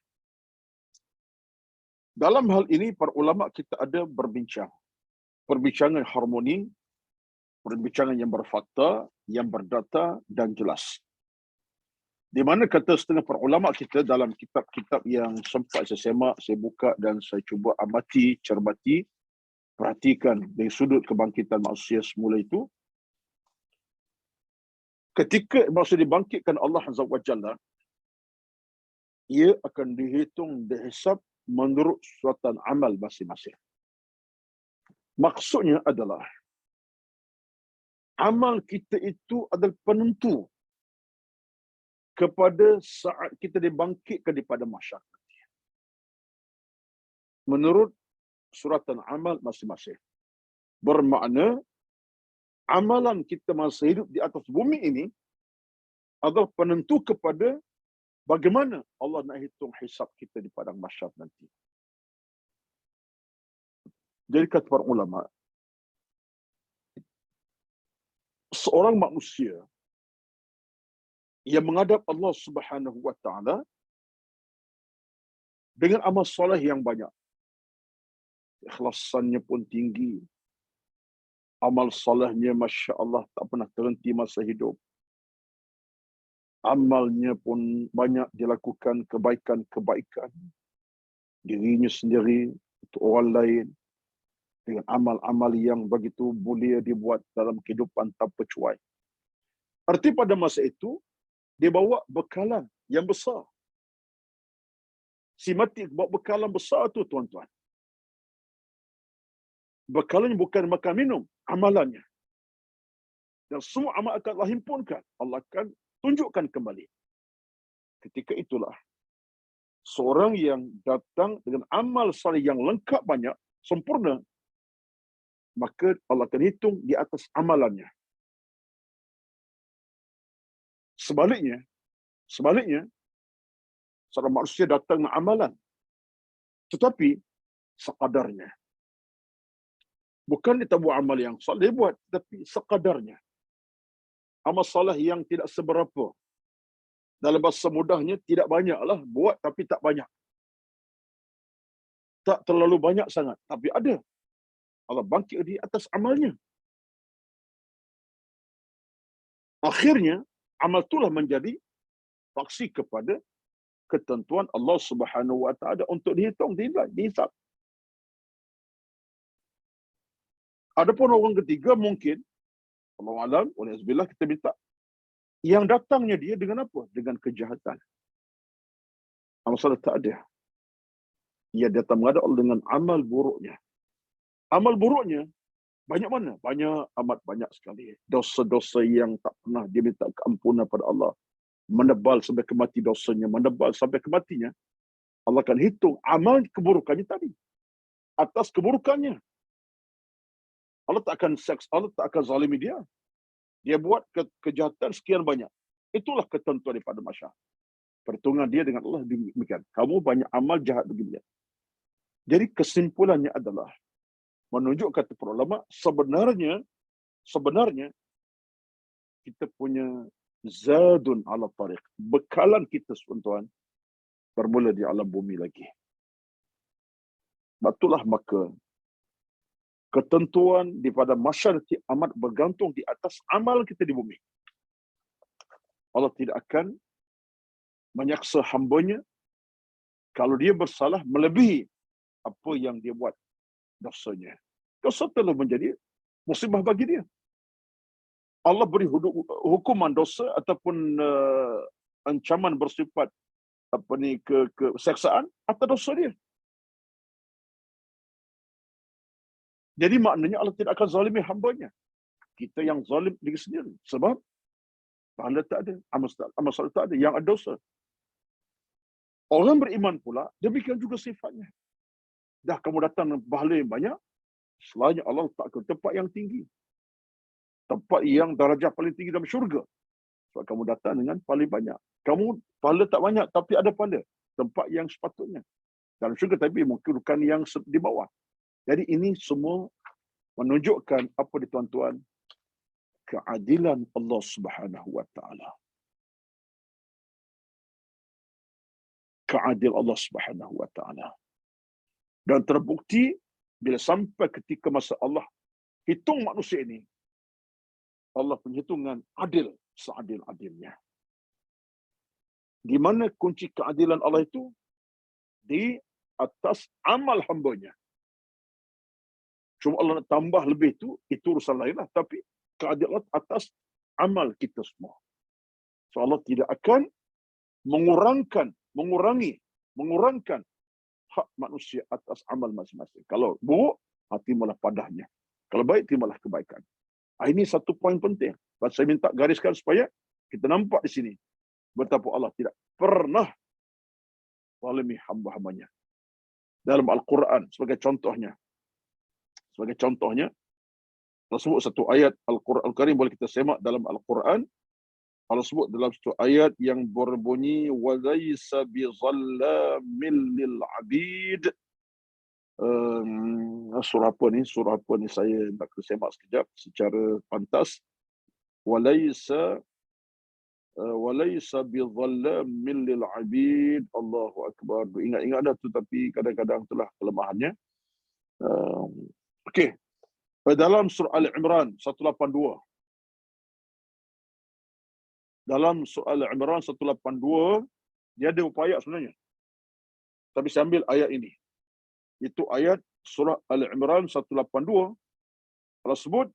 Dalam hal ini, para ulama kita ada berbincang. Perbincangan harmoni, perbincangan yang berfakta, yang berdata dan jelas. Di mana kata setengah para ulama kita dalam kitab-kitab yang sempat saya semak, saya buka dan saya cuba amati, cermati, perhatikan dari sudut kebangkitan manusia semula itu, ketika manusia dibangkitkan Allah Azza wa Jalla, ia akan dihitung, dihisab menurut suratan amal masing-masing. Maksudnya adalah, amal kita itu adalah penentu kepada saat kita dibangkitkan daripada masyarakat. Menurut suratan amal masing-masing. Bermakna, amalan kita masa hidup di atas bumi ini adalah penentu kepada bagaimana Allah nak hitung hisab kita di padang mahsyar nanti. Jadi kata para ulama, seorang manusia yang menghadap Allah Subhanahu wa taala dengan amal soleh yang banyak, ikhlasannya pun tinggi, amal solehnya Masya Allah tak pernah terhenti masa hidup, amalnya pun banyak dilakukan kebaikan-kebaikan, dirinya sendiri, untuk orang lain, dengan amal-amal yang begitu mulia dibuat dalam kehidupan tanpa cuai. Arti pada masa itu, dia bawa bekalan yang besar. Si mati bawa bekalan besar tu, tuan-tuan. Bekalannya bukan makan minum, amalannya. Dan semua amal akan Allah himpunkan. Allah akan tunjukkan kembali. Ketika itulah, seorang yang datang dengan amal saleh yang lengkap banyak, sempurna, maka Allah akan hitung di atas amalannya. Sebaliknya, seorang manusia datang dengan amalan, tetapi sekadarnya. Bukan dia tak buat amal yang saleh buat, tapi sekadarnya. Amal saleh yang tidak seberapa. Dalam bahasa mudahnya, tidak banyaklah, buat tapi tak banyak. Tak terlalu banyak sangat, tapi ada. Allah bangkit di atas amalnya. Akhirnya, amal itulah menjadi saksi kepada ketentuan Allah Subhanahu wa taala untuk dihitung, dihisab. Adapun orang ketiga mungkin, Allah alam, waliyazbillah, kita minta, yang datangnya dia dengan apa? Dengan kejahatan. Amal saleh tak ada. Ia datang menghadap Allah dengan amal buruknya. Amal buruknya banyak mana? Amat banyak sekali. Dosa-dosa yang tak pernah dia minta keampunan pada Allah. Menebal sampai ke mati dosanya, menebal sampai ke matinya. Allah akan hitung amal keburukannya tadi. Atas keburukannya. Allah tak akan zalimi dia. Dia buat kejahatan sekian banyak. Itulah ketentuan daripada masyarakat. Perhitungan dia dengan Allah demikian. Kamu banyak amal jahat begini. Jadi kesimpulannya adalah, menunjuk kata para ulama, sebenarnya kita punya zadun ala tariq. Bekalan kita, tuan-tuan, bermula di alam bumi lagi. Itulah maka ketentuan daripada masyarakat amat bergantung di atas amal kita di bumi. Allah tidak akan menyaksa hambanya kalau dia bersalah melebihi apa yang dia buat dosanya. Dosa telah menjadi musibah bagi dia. Allah beri hukuman dosa ataupun ancaman bersifat keseksaan atas dosa dia. Jadi maknanya Allah tidak akan zalimi hambanya. Kita yang zalim diri sendiri. Sebab pahala tak ada, amal saleh tak ada, yang ada dosa. Orang beriman pula, demikian juga sifatnya. Dah kamu datang dengan pahala yang banyak, selain Allah letak ke tempat yang tinggi. Tempat yang darjah paling tinggi dalam syurga. Sebab kamu datang dengan pahala banyak. Kamu pahala tak banyak tapi ada pahala. Tempat yang sepatutnya. Dalam syurga tapi mungkin bukan yang di bawah. Jadi ini semua menunjukkan apa di tuan-tuan, keadilan Allah Subhanahu wa taala. Keadil Allah Subhanahu wa taala. Dan terbukti bila sampai ketika masa Allah hitung manusia ini, Allah punya hitungan adil seadil-adilnya. Di mana kunci keadilan Allah itu? Di atas amal hambanya. Cuma Allah nak tambah lebih itu urusan lain lah. Tapi keadilan atas amal kita semua. So Allah tidak akan mengurangkan hak manusia atas amal masing-masing. Kalau buruk, timalah padahnya. Kalau baik, timalah kebaikan. Ini satu poin penting. Saya minta gariskan supaya kita nampak di sini betapa Allah tidak pernah zalimi hamba-hambanya. Dalam Al-Quran sebagai contohnya, Allah sebut satu ayat Al-Quran Al-Karim, boleh kita semak dalam Al-Quran. Allah sebut dalam satu ayat yang berbunyi walaysa bizallamin lil abid. Surah apa ni? Saya nak semak sekejap secara pantas. Walaysa bizallamin lil abid. Allahu akbar. Ingat-ingat dah tu, tapi kadang-kadang itulah kelemahannya. Okey. Dalam surah Al-Imran 182. Dalam surah Al-Imran 182, dia ada beberapa ayat sebenarnya. Tapi saya ambil ayat ini. Itu ayat surah Al-Imran 182. Allah sebut,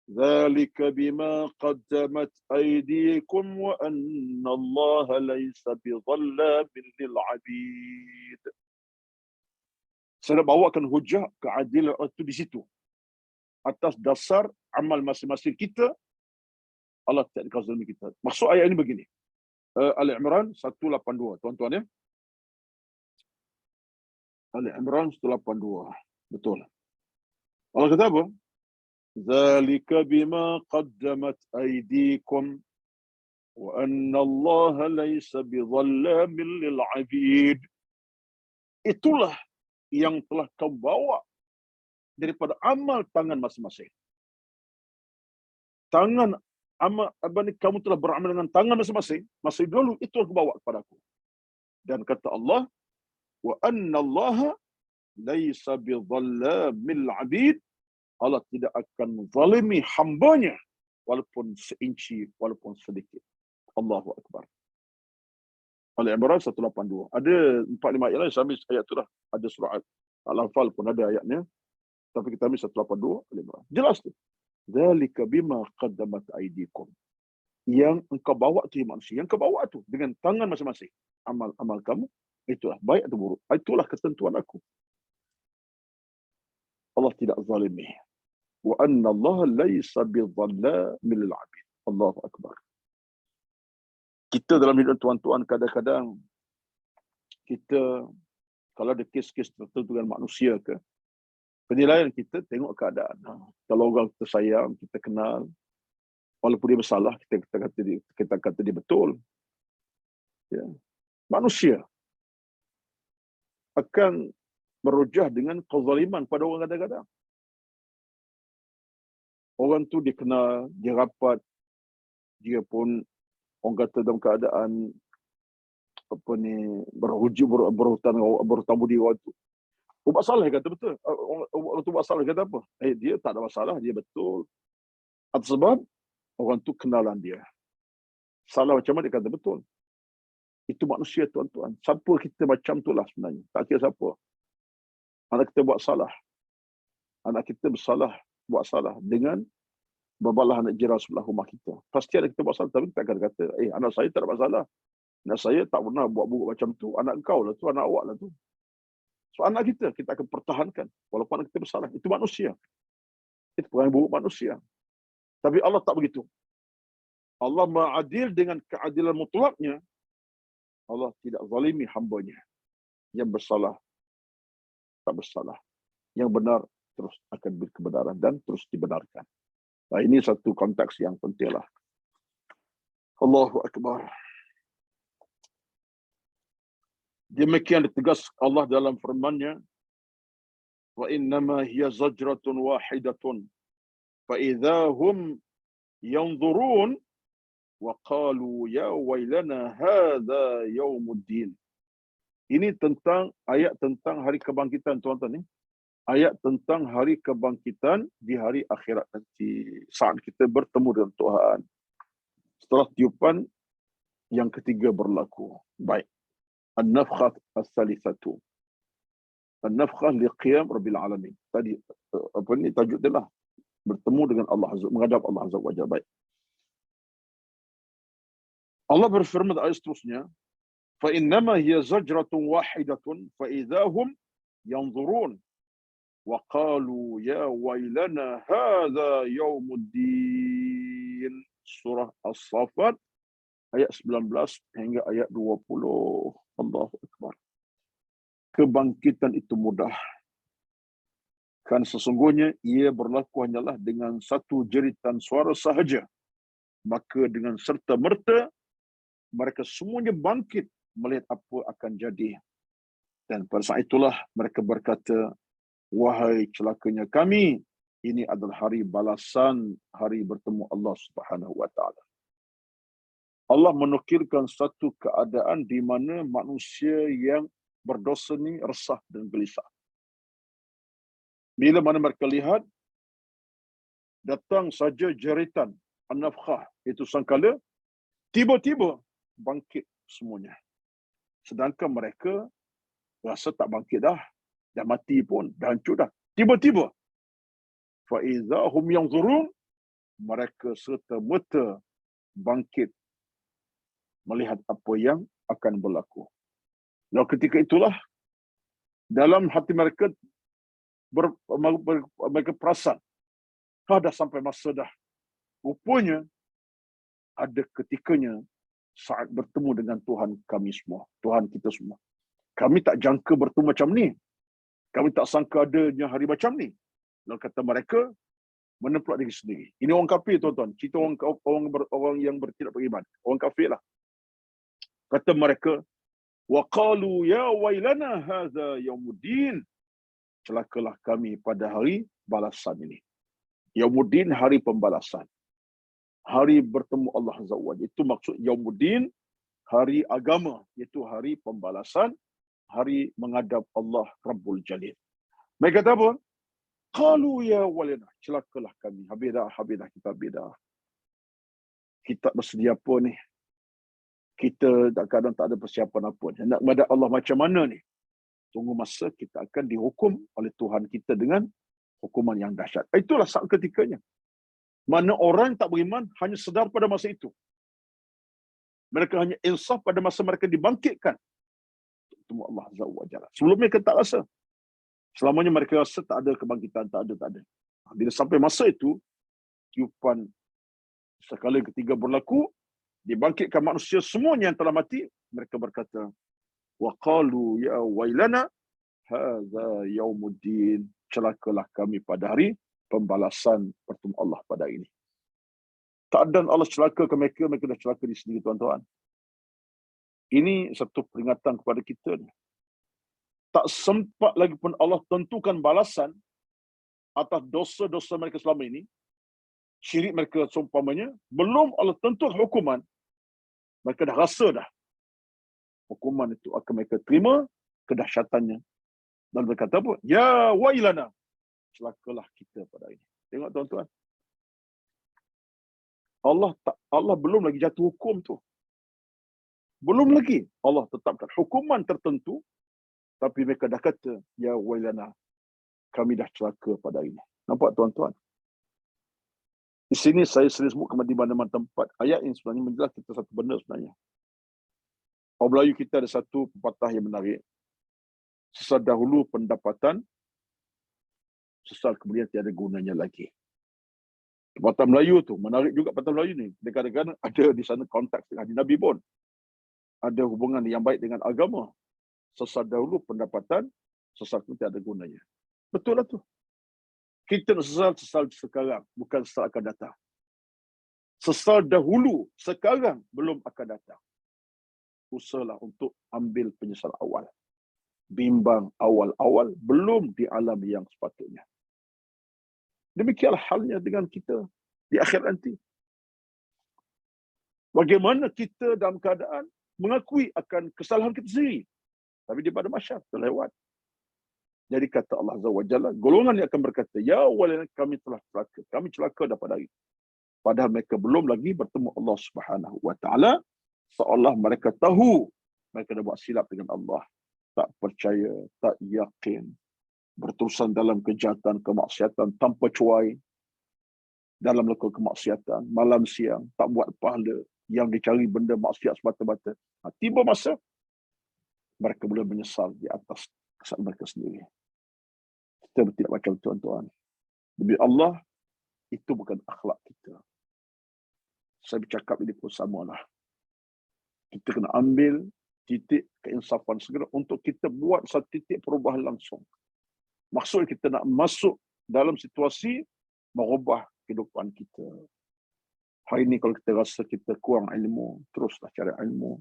"Dzalika bima qaddamat aydikum wa anna Allah laysa bidhallamin lil 'abid." Saya bawakan hujah keadilan itu di situ. Atas dasar amal masing-masing kita, Allah tidak akan zalimi kita. Maksud ayat ini begini. Al-Imran 182. Tuan-tuan ya. Al-Imran 182. Betul. Allah kata apa? Zalika bima qaddamat aydikum wa anna Allah laysa bidhallamin lil 'abid. Itulah yang telah kau bawa daripada amal tangan masing-masing. Tangan amal kamu telah beramal dengan tangan masing-masing. Masa dulu itu aku bawa kepada aku. Dan kata Allah, wa anna Allah laysa bidhallamin lil 'abid. Allah tidak akan zalimi hambanya walaupun seinci, walaupun sedikit. Allahu akbar. Al-Imran 182. Ada 4-5 ayat lain, sambil ayat tu dah. Ada surah Al-Anfal pun ada ayatnya. Tapi kita ambil 182 Al-Imran. Jelas tu. Dzalika bima qaddamat aydikum. Yang engkau bawa tu manusia, yang kau bawa tu dengan tangan masing-masing. Amal kamu itulah baik atau buruk. Itulah ketentuan aku. Allah tidak zalimi. Wa anna Allah laysa bidhallamin lil 'abid. Allahu akbar. Kita dalam hidup tuan-tuan kadang-kadang kita kalau ada kes-kes tertentu dengan manusia ke, penilaian kita tengok keadaan. Kalau orang kita sayang, kita kenal, walaupun dia bersalah, kita kata dia betul. Ya. Manusia akan merujah dengan kezaliman pada orang kadang-kadang. Orang tu dia kenal, dia rapat, dia pun orang kata dalam keadaan berhutang budi orang tu. Buat salah dia kata betul. Orang tu buat salah dia kata apa? Dia tak ada masalah, dia betul. Atas sebab orang tu kenalan dia. Salah macam mana dia kata betul. Itu manusia tuan-tuan. Siapa kita macam tu lah sebenarnya. Tak kira siapa. Anak kita buat salah. Anak kita bersalah, buat salah dengan babalah anak jiran sebelah rumah kita. Pasti ada kita buat salah, tapi kita akan kata, anak saya tak ada masalah. Anak saya tak pernah buat buruk macam tu. Anak kau lah tu, anak awak lah tu. So anak kita akan pertahankan. Walaupun anak kita bersalah. Itu manusia. Itu perangai buruk manusia. Tapi Allah tak begitu. Allah ma'adil dengan keadilan mutlaknya. Allah tidak zalimi hambanya. Yang bersalah, tak bersalah. Yang benar, terus akan berkebenaran dan terus dibenarkan. Nah, ini satu konteks yang penting lah. Allahu Akbar. Demikian ditegas Allah dalam firman-Nya, wa innama hiya zajratun wahidatun fa idza hum yanzurun wa qalu ya wailana hadza yaumuddin. Ini tentang ayat tentang hari kebangkitan, tuan-tuan ni. Ayat tentang hari kebangkitan di hari akhirat nanti, saat kita bertemu dengan Tuhan setelah tiupan yang ketiga berlaku. Baik. An-nafkhah as-salisatu. An-nafkhah liqiyam rabbil alamin. Tadi apa ni tajuk dia lah, bertemu dengan Allah Azza, menghadap Allah Azza wa Jalla. Baik. Allah berfirman ayat seterusnya, fa innama hiya zajratun wahidatun fa idzahum yanzurun wa qalu ya wailana hadza yaumuddin. Surah As-Saffat ayat 19 hingga ayat 20. Allahu Akbar. Kebangkitan itu mudah, kan sesungguhnya ia berlaku hanyalah dengan satu jeritan suara sahaja, maka dengan serta-merta mereka semuanya bangkit melihat apa akan jadi. Dan pada saat itulah mereka berkata, wahai celakanya kami, ini adalah hari balasan, hari bertemu Allah Subhanahu wa taala. Allah menukilkan satu keadaan di mana manusia yang berdosa ni resah dan gelisah. Bila mana mereka lihat datang saja jeritan an-nafkhah, itu sangkala tiba-tiba bangkit semuanya. Sedangkan mereka rasa tak bangkit dah mati pun, dah hancur dah. Tiba-tiba fa iza hum yanzurun, mereka serta-merta bangkit melihat apa yang akan berlaku. Lalu ketika itulah dalam hati mereka mereka perasan, dah sampai masa dah. Rupanya ada ketikanya saat bertemu dengan Tuhan kami semua, Tuhan kita semua. Kami tak jangka bertemu macam ni. Kami tak sangka adanya hari macam ni. Lalu kata mereka, menempelak diri sendiri. Ini orang kafir, tuan-tuan. Cerita orang yang tidak beriman. Orang kafir lah. Kata mereka, wa qalu ya wailana hadza yaumuddin. Celakalah kami pada hari balasan ini. Yaumuddin, hari pembalasan. Hari bertemu Allah Azza wa Jalla. Itu maksud Yaumuddin, hari agama, iaitu hari pembalasan, hari menghadap Allah Rabbul Jalil. Mereka kata apa? Qalu ya walina, celakalah kami. Habis dah kita habis dah. Kita bersedia apa ni? Kita kadang tak ada persiapan apa. Nak menghadap Allah macam mana ni? Tunggu masa kita akan dihukum oleh Tuhan kita dengan hukuman yang dahsyat. Itulah saat ketikanya. Mana orang tak beriman hanya sedar pada masa itu. Mereka hanya insaf pada masa mereka dibangkitkan. Temu Allah Azza wa Jalla. Sebelumnya mereka tak rasa. Selamanya mereka rasa tak ada kebangkitan, tak ada. Bila sampai masa itu, tiupan sekali ketiga berlaku, dibangkitkan manusia semuanya yang telah mati, mereka berkata, wa qalu ya wailana hadza yaumuddin. Celakalah kami pada hari pembalasan bertemu Allah pada hari ini. Keadaan Allah celaka ke mereka dah celaka di sendiri, tuan-tuan. Ini satu peringatan kepada kita. Tak sempat lagi pun Allah tentukan balasan atas dosa-dosa mereka selama ini. Syirik mereka seumpamanya, belum Allah tentukan hukuman, mereka dah rasa dah hukuman itu akan mereka terima kedahsyatannya. Dan mereka kata apa? Ya wailana, celakalah kita pada hari ini. Tengok tuan-tuan. Allah belum lagi jatuh hukum tu. Belum lagi Allah tetapkan hukuman tertentu, tapi mereka dah kata, ya wailana, kami dah celaka pada hari ini. Nampak tuan-tuan? Di sini saya sering sebut di mana-mana tempat. Ayat ini sebenarnya menjelaskan kita satu benda sebenarnya. Orang Melayu kita ada satu pepatah yang menarik. Sesat dahulu pendapatan, sesat kemudian tiada gunanya lagi. Pepatah Melayu tu, menarik juga pepatah Melayu ni. Kadang-kadang ada di sana konteks dengan hadis Nabi pun. Ada hubungan yang baik dengan agama. Sesat dahulu pendapatan, sesat kemudian tiada gunanya. Betul lah tu. Kita nak sesal sekarang, bukan sesal akan datang. Sesal dahulu, sekarang belum akan datang. Usahalah untuk ambil penyesal awal. Bimbang awal-awal belum di alam yang sepatutnya. Demikianlah halnya dengan kita di akhir nanti. Bagaimana kita dalam keadaan mengakui akan kesalahan kita sendiri. Tapi di pada masyarakat terlewat. Jadi kata Allah Azza wa Jalla, golongan yang akan berkata, ya walana kami telah celaka. Kami celaka dapat hari. Padahal mereka belum lagi bertemu Allah Subhanahu wa taala, seolah mereka tahu mereka dah buat silap dengan Allah. Tak percaya, tak yakin, berterusan dalam kejahatan, kemaksiatan tanpa cuai, dalam melakukan kemaksiatan, malam siang, tak buat pahala, yang dicari benda maksiat semata-mata. Tiba masa, mereka boleh menyesal di atas kesalahan mereka sendiri. Kita tidak macam tuan-tuan. Demi Allah, itu bukan akhlak kita. Saya bercakap ini pun samalah. Kita kena ambil titik keinsafan segera untuk kita buat satu titik perubahan langsung. Maksud kita nak masuk dalam situasi merubah kehidupan kita. Hari ini kalau kita rasa kita kurang ilmu, teruslah cari ilmu.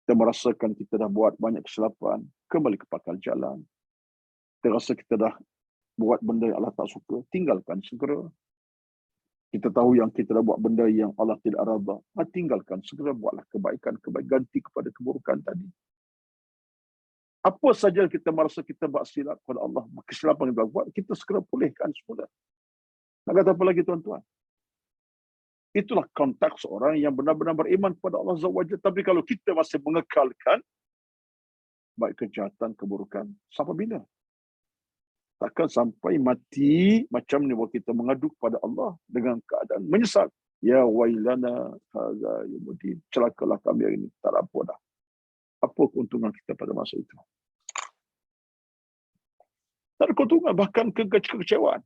Kita merasakan kita dah buat banyak kesilapan, kembali ke pangkal jalan. Kita rasa kita dah buat benda yang Allah tak suka, tinggalkan segera. Kita tahu yang kita dah buat benda yang Allah tidak redha, tinggalkan segera, buatlah kebaikan-kebaikan, ganti kepada keburukan tadi. Apa saja kita merasa kita buat silap kepada Allah, kesilapan yang kita buat, kita segera pulihkan semula. Nak kata apa lagi tuan-tuan? Itulah konteks orang yang benar-benar beriman kepada Allah Azza wa Jalla. Tapi kalau kita masih mengekalkan baik kejahatan, keburukan, sampai bila? Takkan sampai mati macam ni bahawa kita mengadu kepada Allah dengan keadaan menyesal. Ya wailana hadza yawmuddin. Celakalah kami hari ini. Tak apa dah. Apa keuntungan kita pada masa itu? Tak ada keuntungan, bahkan kekecewaan.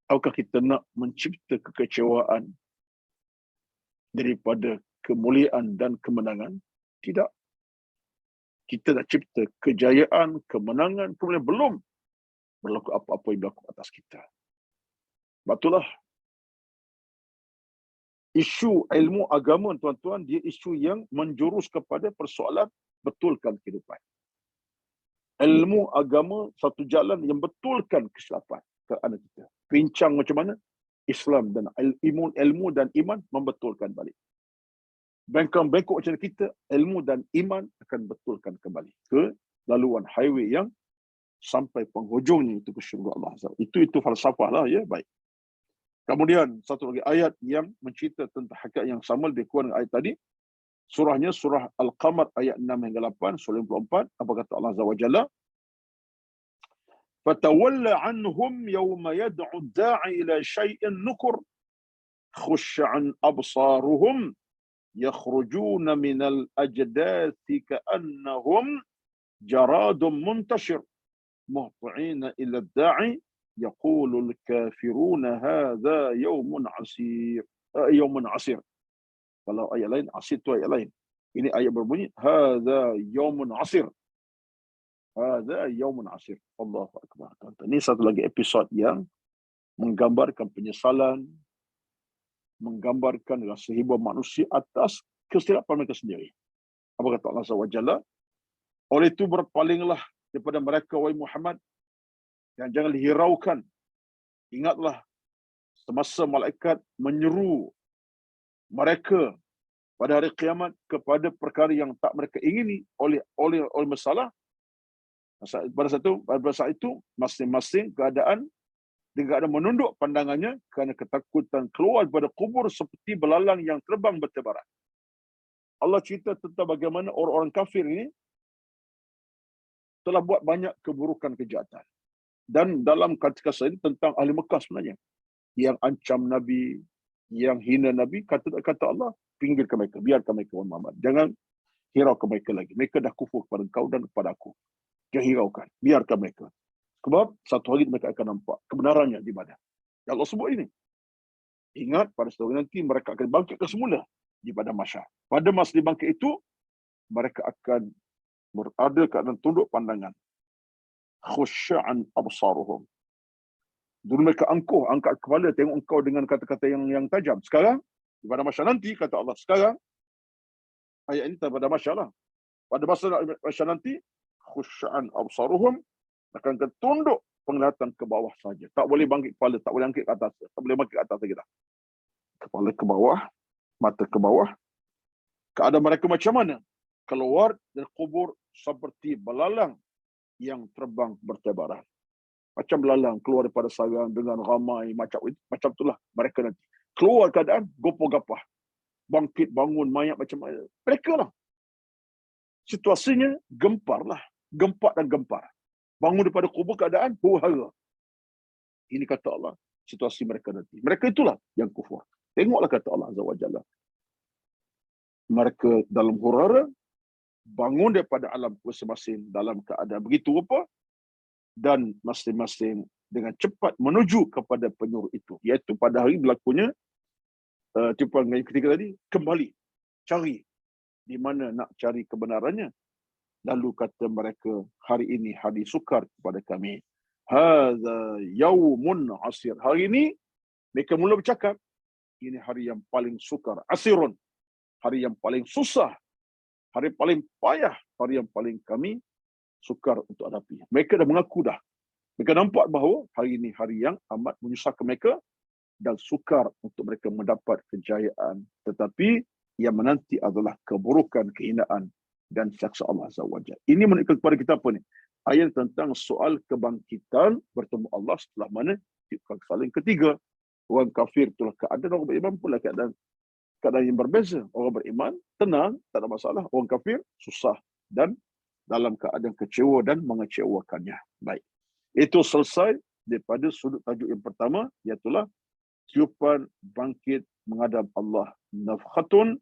Apakah kita nak mencipta kekecewaan daripada kemuliaan dan kemenangan? Tidak. Kita nak cipta kejayaan, kemenangan, kemudian belum berlaku apa-apa yang berlaku atas kita. Itulah isu ilmu agama, tuan-tuan, dia isu yang menjurus kepada persoalan betulkan kehidupan. Ilmu agama satu jalan yang betulkan kesilapan keadaan kita. Bincang macam mana Islam dan ilmu dan iman membetulkan balik. Bengkok macam kita, ilmu dan iman akan betulkan kembali ke laluan highway yang sampai penghujungnya itu ke syurga Allah. Itu falsafah lah, ya, baik. Kemudian satu lagi ayat yang mencerita tentang hakikat yang sama, lebih kurang ayat tadi. Surahnya surah Al-Qamar ayat 6 hingga 8, surah 54. Apa kata Allah Azza wa Jalla? Fatawalla anhum yawma yad'u ad-da'i ila syai'in nukur khush'an absaruhum yakhrujuna minal ajdathi ka'annahum jaradun muntashir muhti'ina ila ad-da'i yaqulul kafiruna hadha yawmun asir. Yawmun asir. Kalau ayat lain, asir tu ayat lain. Ini ayat berbunyi hadha yawmun asir. Hadha yawmun asir. Allahu akbar. Ini satu lagi episod yang menggambarkan penyesalan, menggambarkan rasa hibah manusia atas kesilapan mereka sendiri. Apa kata Allah SWT? Oleh itu berpalinglah daripada mereka, wahai Muhammad, dan jangan dihiraukan. Ingatlah semasa malaikat menyeru mereka pada hari kiamat kepada perkara yang tak mereka ingini oleh masalah. Pada saat itu masing-masing keadaan dengan menunduk pandangannya kerana ketakutan keluar daripada kubur seperti belalang yang terbang bertebaran. Allah cerita tentang bagaimana orang-orang kafir ini telah buat banyak keburukan kejahatan. Dan dalam kata-kata ini tentang ahli Mekah sebenarnya, yang ancam Nabi, yang hina Nabi, kata Allah, pinggirkan mereka, biarkan mereka, Muhammad. Jangan hiraukan mereka lagi. Mereka dah kufur kepada engkau dan kepada aku. Jangan hiraukan, biarkan mereka. Sebab satu hari mereka akan nampak kebenarannya di mana. Yang Allah sebut ini. Ingat, pada satu hari nanti mereka akan bangkit ke semula di padang mahsyar. Pada masa dibangkit itu, mereka akan berada keadaan tunduk pandangan. Khusya'an absaruhum. Dulu mereka angkat kepala, tengok engkau dengan kata-kata yang tajam. Sekarang, pada masa nanti, kata Allah, sekarang, ayat ini pada masa lah. Pada masa nanti, khusya'an absaruhum, akan ketunduk penglihatan ke bawah saja. Tak boleh bangkit kepala, tak boleh angkat ke atas. Tak boleh bangkit ke atas lagi dah. Kepala ke bawah, mata ke bawah. Keadaan mereka macam mana? Keluar dari kubur seperti belalang yang terbang bertebaran. Macam belalang keluar daripada sarang dengan ramai macam itulah mereka nanti. Keluar keadaan gopoh-gapah. Bangkit bangun mayat macam mana. Mereka lah. Situasinya gempar lah. Gempak dan gempar. Bangun daripada kubur keadaan huru-hara. Ini kata Allah. Situasi mereka nanti. Mereka itulah yang kufur. Tengoklah kata Allah Azza wa Jalla. Mereka dalam huru-hara bangun daripada alam masing-masing dalam keadaan begitu rupa dan masing-masing dengan cepat menuju kepada penyuruh itu, iaitu pada hari berlakunya tipuan yang ketiga tadi, kembali cari di mana nak cari kebenarannya. Lalu kata mereka, hari ini hari sukar kepada kami. Hadza yaumun asir. Hari ini mereka mula bercakap, ini hari yang paling sukar, asirun, hari yang paling susah, hari paling payah, hari yang paling kami sukar untuk hadapi. Mereka dah mengaku dah. Mereka nampak bahawa hari ini hari yang amat menyusahkan mereka dan sukar untuk mereka mendapat kejayaan. Tetapi yang menanti adalah keburukan, kehinaan dan siksa Allah Azza wa Jalla. Ini menunjukkan kepada kita apa ni? Ayat tentang soal kebangkitan bertemu Allah setelah mana kali ketiga. Orang kafir itulah keadaan, orang beriman pula keadaan yang berbeza. Orang beriman tenang, tak ada masalah. Orang kafir susah dan dalam keadaan kecewa dan mengecewakannya. Baik. Itu selesai daripada sudut tajuk yang pertama, iaitulah tiupan bangkit menghadap Allah. Nafkhatun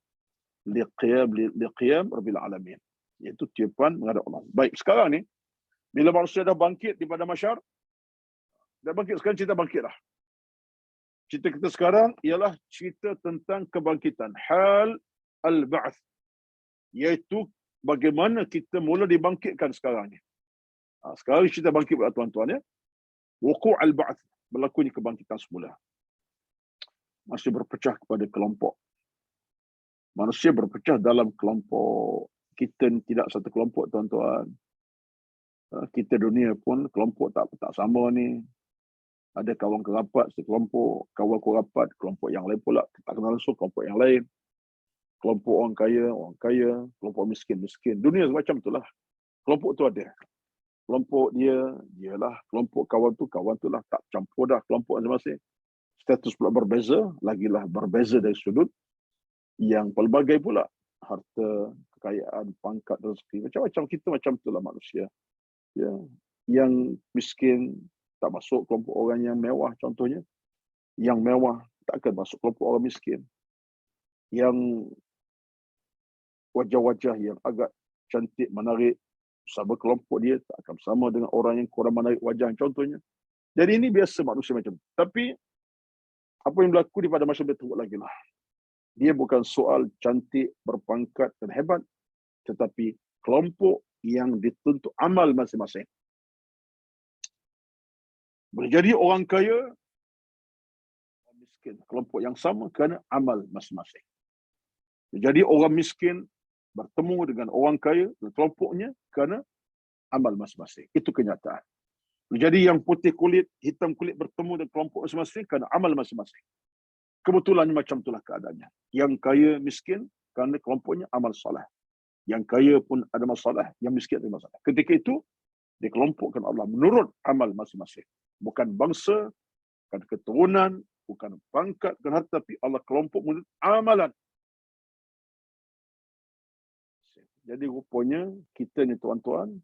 liqiyam rabbil alamin. Iaitu tiupan menghadap Allah. Baik, sekarang ni bila manusia dah bangkit di pada mahsyar, dah bangkit, sekarang cerita bangkit dah. Cerita kita sekarang ialah cerita tentang kebangkitan, hal al-ba'th, iaitu bagaimana kita mula dibangkitkan sekarang ni. Sekarang cerita bangkit pula tuan-tuan ya. Wuqu' al-ba'th, berlakunya kebangkitan semula. Masih berpecah kepada kelompok. Manusia berpecah dalam kelompok. Kita tidak satu kelompok tuan-tuan. Kita dunia pun kelompok tak sama ni. Ada kawan kerapat sekelompok, kawan kerapat kelompok yang lain pula, tak kenal langsung kelompok yang lain. Kelompok orang kaya, kelompok miskin. Dunia macam itulah. Kelompok tu ada. Kelompok dialah, kelompok kawan tu lah, tak campur dah kelompok masing-masing. Status pula berbeza, lagilah berbeza dari sudut yang pelbagai pula. Harta, kekayaan, pangkat, rezeki, macam-macam kita macam itulah manusia. Ya. Yang miskin tak masuk kelompok orang yang mewah contohnya. Yang mewah tak akan masuk kelompok orang miskin. Yang wajah-wajah yang agak cantik, menarik, sama kelompok dia tak akan sama dengan orang yang kurang menarik wajah contohnya. Jadi ini biasa manusia macam itu. Tapi apa yang berlaku di pada masyarakat itu lagi lah. Dia bukan soal cantik, berpangkat dan hebat, tetapi kelompok yang dituntut amal masing-masing. Boleh jadi orang kaya, orang miskin, kelompok yang sama kerana amal masing-masing. Jadi orang miskin bertemu dengan orang kaya dan kelompoknya kerana amal masing-masing. Itu kenyataan. Jadi yang putih kulit, hitam kulit bertemu dengan kelompok masing-masing kerana amal masing-masing. Kebetulannya macam itulah keadaannya. Yang kaya miskin kerana kelompoknya amal salah. Yang kaya pun ada masalah, yang miskin ada masalah. Ketika itu, dikelompokkan Allah menurut amal masing-masing. Bukan bangsa, bukan keturunan, bukan pangkat, bukan harta, tapi Allah kelompok menurut amalan. Jadi rupanya kita ni tuan-tuan,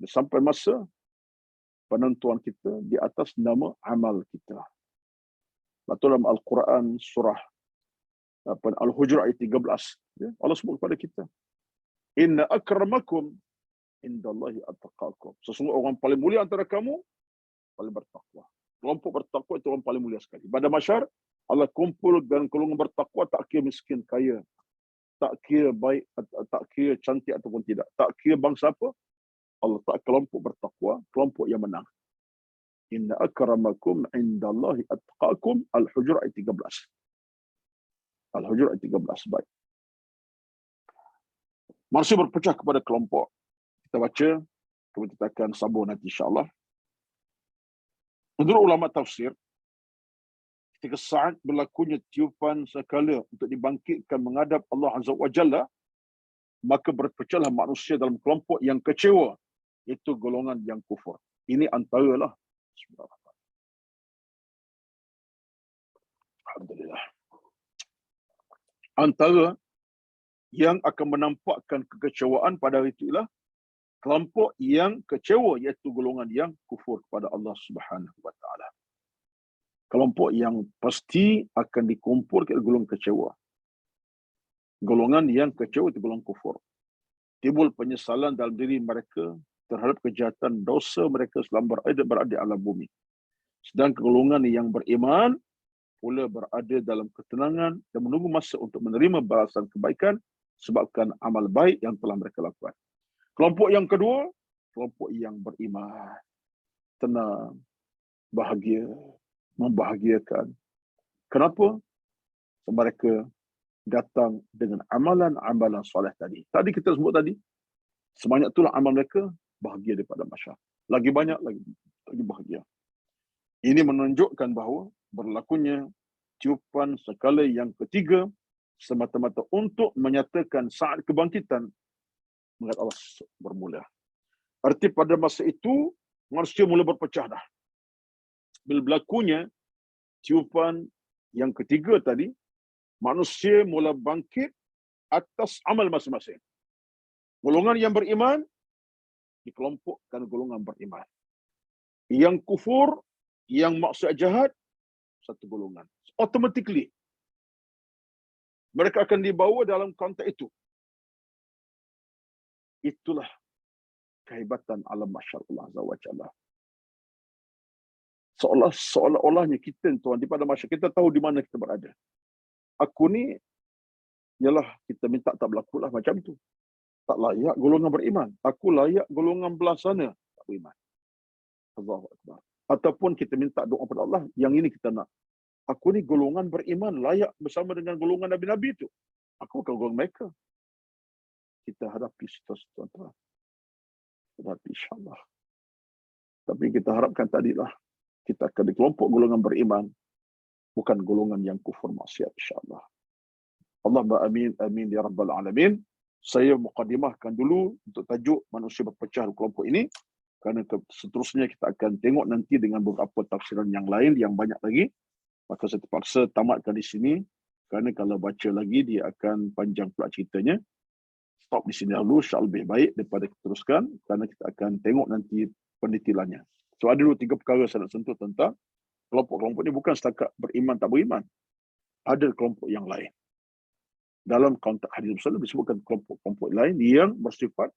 sampai masa penentuan kita di atas nama amal kita. Betul dalam Al-Quran surah Al-Hujurat ayat 13. Ya, Allah sebut kepada kita. Inna akramakum indallahi attaqakum. Sesungguhnya orang paling mulia antara kamu paling bertakwa. Kelompok bertakwa itu orang paling mulia sekali. Pada mahsyar Allah kumpul dan golongan bertakwa, tak kira miskin kaya, tak kira baik, tak kira cantik ataupun tidak, tak kira bangsa apa, Allah tak kelompok bertakwa, kelompok yang menang. Inna akramakum indallahi atqakum. Al-Hujurat ayat 13. Al-Hujurat ayat 13. Baik. Manusia berpecah kepada kelompok. Kita baca, kemudian kita akan sambung nanti insyaAllah. Menurut ulama tafsir, ketika saat berlakunya tiupan sekala untuk dibangkitkan menghadap Allah Azza wa Jalla, maka berpecahlah manusia dalam kelompok yang kecewa, iaitu golongan yang kufur. Ini antaralah. Alhamdulillah. Antara yang akan menampakkan kekecewaan pada hari itu ialah kelompok yang kecewa, iaitu golongan yang kufur kepada Allah Subhanahu wa taala. Kelompok yang pasti akan dikumpulkan golongan kecewa. Golongan yang kecewa itu golongan kufur. Timbul penyesalan dalam diri mereka terhadap kejahatan dosa mereka selama berada di alam bumi. Sedangkan golongan yang beriman pula berada dalam ketenangan dan menunggu masa untuk menerima balasan kebaikan sebabkan amal baik yang telah mereka lakukan. Kelompok yang kedua, kelompok yang beriman. Tenang, bahagia, membahagiakan. Kenapa? Mereka datang dengan amalan-amalan soleh tadi. Tadi kita sebut tadi, sebanyak itulah amal mereka, bahagia daripada masyarakat. Lagi banyak, lagi bahagia. Ini menunjukkan bahawa berlakunya tiupan skala yang ketiga semata-mata untuk menyatakan saat kebangkitan menghadap Allah bermula. Arti pada masa itu, manusia mula berpecah dah. Bila berlakunya tiupan yang ketiga tadi, manusia mula bangkit atas amal masing-masing. Golongan yang beriman dikelompokkan golongan beriman. Yang kufur, yang maksiat jahat, satu golongan. Automatically, mereka akan dibawa dalam konteks itu. Itulah kehebatan alam mahsyar Allah Azza wa Jalla. Seolah-olahnya kita, tuan, di pada mahsyar kita tahu di mana kita berada. Aku ni, ialah kita minta tak berlakulah macam tu. Tak layak golongan beriman. Aku layak golongan belah sana tak beriman. Allahu Akbar. Ataupun kita minta doa kepada Allah, yang ini kita nak. Aku ni golongan beriman, layak bersama dengan golongan Nabi-Nabi itu. Aku bukan golongan mereka. Kita hadapi situasi, tuan-tuan. Hadapi insyaAllah. Tapi kita harapkan tadilah, kita akan di kelompok golongan beriman, bukan golongan yang kufur maksiat insyaAllah. Allahumma amin, amin ya rabbal alamin. Saya muqaddimahkan dulu untuk tajuk manusia berpecah di kelompok ini, kerana seterusnya kita akan tengok nanti dengan beberapa tafsiran yang lain yang banyak lagi. Maka saya terpaksa tamatkan di sini, kerana kalau baca lagi dia akan panjang pula ceritanya. Stop di sini dahulu, insya-Allah lebih baik daripada kita teruskan, kerana kita akan tengok nanti pendetailannya. So ada dulu 3 perkara saya nak sentuh tentang kelompok-kelompok ini, bukan setakat beriman tak beriman. Ada kelompok yang lain. Dalam konteks hadis Rasulullah disebutkan kelompok-kelompok lain yang bersifat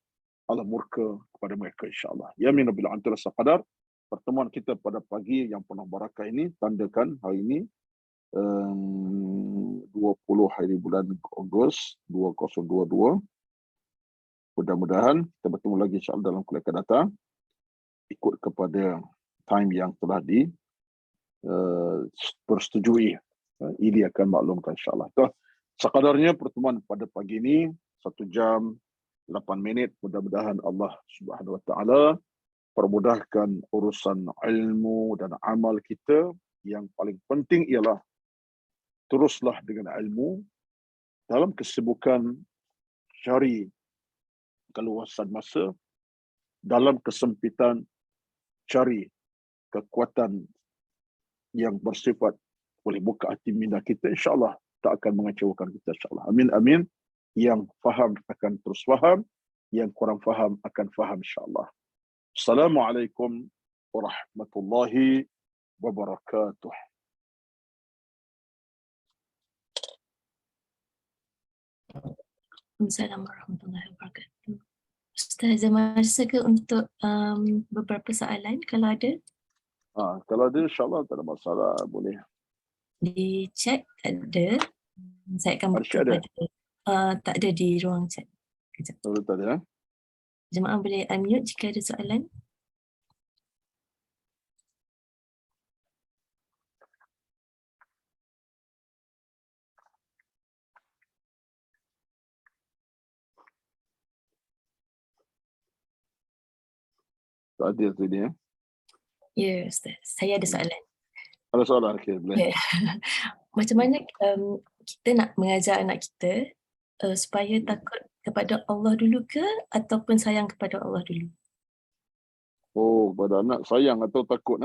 Allah murka kepada mereka insya-Allah. Ya min bil antara saqadar. Pertemuan kita pada pagi yang penuh barakah ini tandakan hari ini 20 hari bulan Ogos 2022. Mudah-mudahan kita bertemu lagi insya-Allah dalam kuliah akan datang ikut kepada time yang telah persetujui. Ini akan maklumkan insya-Allah. Sekadarnya pertemuan pada pagi ini 1 jam 8 minit. Mudah-mudahan Allah Subhanahu wa taala permudahkan urusan ilmu dan amal kita. Yang paling penting ialah teruslah dengan ilmu dalam kesibukan cari keluasan masa, dalam kesempitan cari kekuatan yang bersifat boleh buka hati minda kita, insya-Allah tak akan mengecewakan kita insya-Allah. Amin amin. Yang faham akan terus faham, yang kurang faham akan faham insya-Allah. Assalamualaikum warahmatullahi wabarakatuh. Assalamualaikum warahmatullahi wabarakatuh. Ustaz, masa ke untuk beberapa soalan kalau ada? Kalau ada insya-Allah tak ada masalah, boleh. Di chat tak ada. Saya akan buka pada tak ada di ruang chat. Kejap. Tak ada. Jemaah boleh unmute jika ada soalan. Tak adil tu dia. Ya, Ustaz. Saya ada soalan. Ada soalan? Okey, boleh. Ya. Macam mana kita nak mengajar anak kita supaya takut kepada Allah dulu ke ataupun sayang kepada Allah dulu? Oh, pada anak sayang atau takut?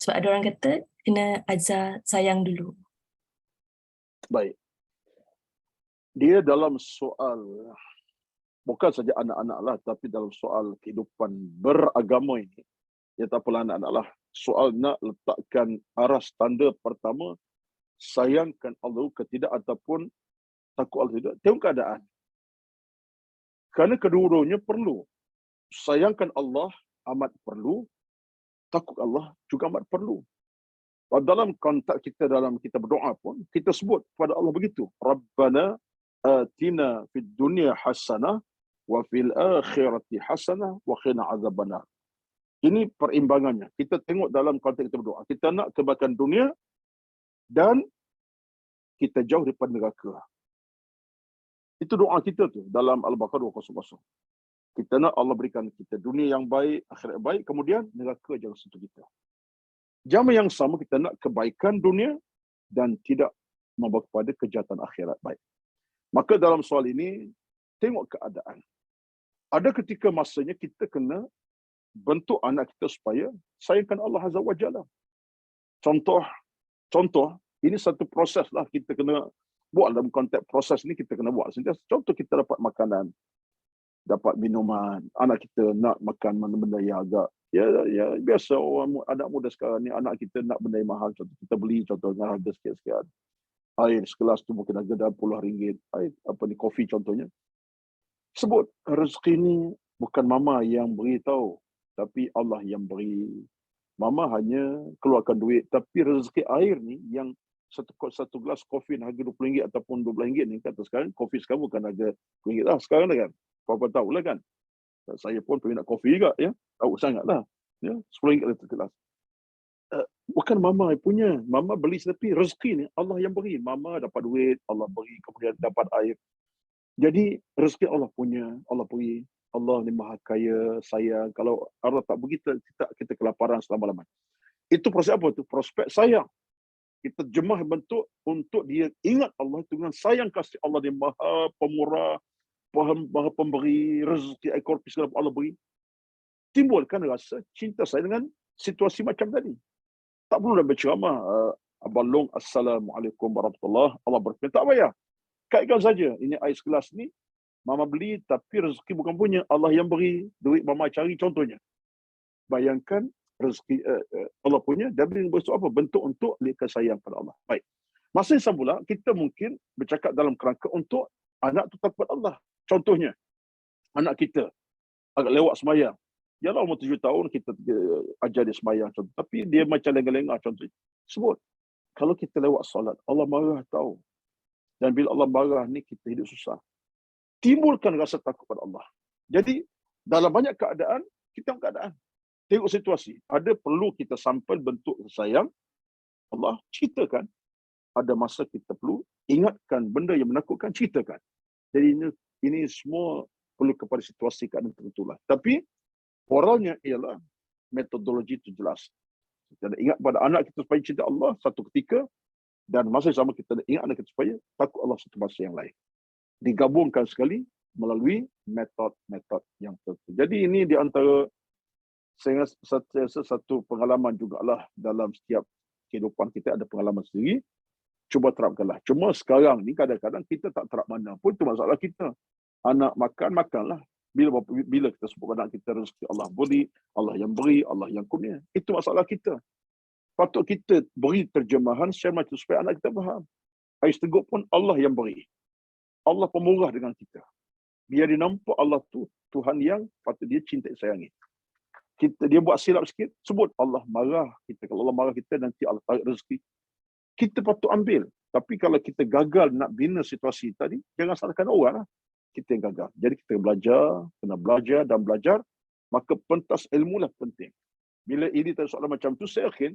Sebab ada orang kata kena ajar sayang dulu. Baik. Dia dalam soal, bukan saja anak-anak lah, tapi dalam soal kehidupan beragama ini, ya tak apalah anak-anak lah, soal nak letakkan aras tanda pertama, sayangkan Allah ke tidak ataupun takut Allah tidak, tengok keadaan. Kerana kedua-duanya perlu. Sayangkan Allah amat perlu, takut Allah juga amat perlu. Dalam konteks kita, dalam kita berdoa pun, kita sebut kepada Allah begitu. Rabbana atina fid dunya hasanah wa fil akhirati hasanah wa qina azabannar. Ini perimbangannya. Kita tengok dalam konteks kita berdoa. Kita nak kebaikan dunia dan kita jauh daripada neraka. Itu doa kita tu dalam Al-Baqarah 200. Kita nak Allah berikan kita dunia yang baik, akhirat yang baik, kemudian neraka jangan sentuh kita. Jam yang sama kita nak kebaikan dunia dan tidak membawa kepada kejahatan akhirat baik. Maka dalam soal ini, tengok keadaan. Ada ketika masanya kita kena bentuk anak kita supaya sayangkan Allah Azza wa Jalla. Contoh, ini satu proses lah kita kena buat dalam konteks proses ni kita kena buat. Contoh kita dapat makanan, dapat minuman, anak kita nak makan benda-benda yang agak ya biasa orang anak muda sekarang ni, anak kita nak benda yang mahal, contoh kita beli contoh dengan harga sekian-sekian. Air sekelas tu mungkin harga dah puluh ringgit. Air kopi contohnya. Sebut rezeki ni bukan mama yang beritahu, tapi Allah yang beri. Mama hanya keluarkan duit, tapi rezeki air ni yang satu gelas kopi harga RM20 ataupun RM12 ni, kata sekarang kopi sekarang bukan harga RM20 lah sekarang kan. Apa tahu lah kan. Saya pun peminat kopi juga ya. Tahu sangatlah. Ya, RM10 satu gelas. Bukan mama punya. Mama beli tapi rezeki ni Allah yang beri. Mama dapat duit, Allah beri, kemudian dapat air. Jadi rezeki Allah punya, Allah beri. Allah ni maha kaya, sayang. Kalau Allah tak begitu, kita kelaparan selama-lamanya. Itu proses apa tu? Prospek sayang. Kita jemah bentuk untuk dia ingat Allah dengan sayang kasih Allah dia maha pemurah, maha pemberi rezeki, ekor segala Allah beri. Timbulkan rasa cinta saya dengan situasi macam tadi. Tak perlu dah berceramah. Abang Long, Assalamualaikum warahmatullahi wabarakatuh. Allah berfirman, tak payah. Kaitkan saja. Ini air segelas ni, mama beli tapi rezeki bukan punya. Allah yang beri. Duit mama cari contohnya. Bayangkan rezeki Allah punya, dan beri bentuk apa? Bentuk untuk lihat sayang pada Allah. Baik. Masa yang sama pula, kita mungkin bercakap dalam kerangka untuk anak tu takut Allah. Contohnya, anak kita agak lewat semayang. Yalah umur 7 tahun kita ajar dia semayang contoh. Tapi dia macam lengah-lengah contohnya. Sebut. Kalau kita lewat solat, Allah marah tahu. Dan bila Allah marah ni kita hidup susah. Timbulkan rasa takut pada Allah. Jadi dalam banyak keadaan, kita keadaan. Tengok situasi. Ada perlu kita sampai bentuk sayang. Allah ceritakan. Ada masa kita perlu ingatkan benda yang menakutkan, ceritakan. Jadi ini semua perlu kepada situasi keadaan tertentu lah. Tapi oralnya ialah metodologi itu jelas. Kita ingat pada anak kita supaya cinta Allah satu ketika, dan masa yang sama kita ingat anak kita supaya takut Allah satu masa yang lain. Digabungkan sekali melalui metod-metod yang tertentu. Jadi ini di antara saya rasa satu pengalaman jugalah dalam setiap kehidupan kita, ada pengalaman sendiri. Cuba terapkanlah. Cuma sekarang ni kadang-kadang kita tak terap mana pun, itu masalah kita. Anak makanlah. Bila kita sebut anak kita rezeki Allah beri, Allah yang beri, Allah yang kurnia. Itu masalah kita. Patut kita beri terjemahan secara macam supaya anak kita faham. Air teguk pun Allah yang beri. Allah pemurah dengan kita. Biar dia nampak Allah tu Tuhan yang patut dia cinta sayangi. Dia buat silap sikit, sebut Allah marah kita. Kalau Allah marah kita, nanti Allah tarik rezeki. Kita patut ambil. Tapi kalau kita gagal nak bina situasi tadi, jangan salahkan orang lah. Kita yang gagal. Jadi kita kena belajar dan belajar. Maka pentas ilmu lah penting. Bila ini soalan macam tu, saya yakin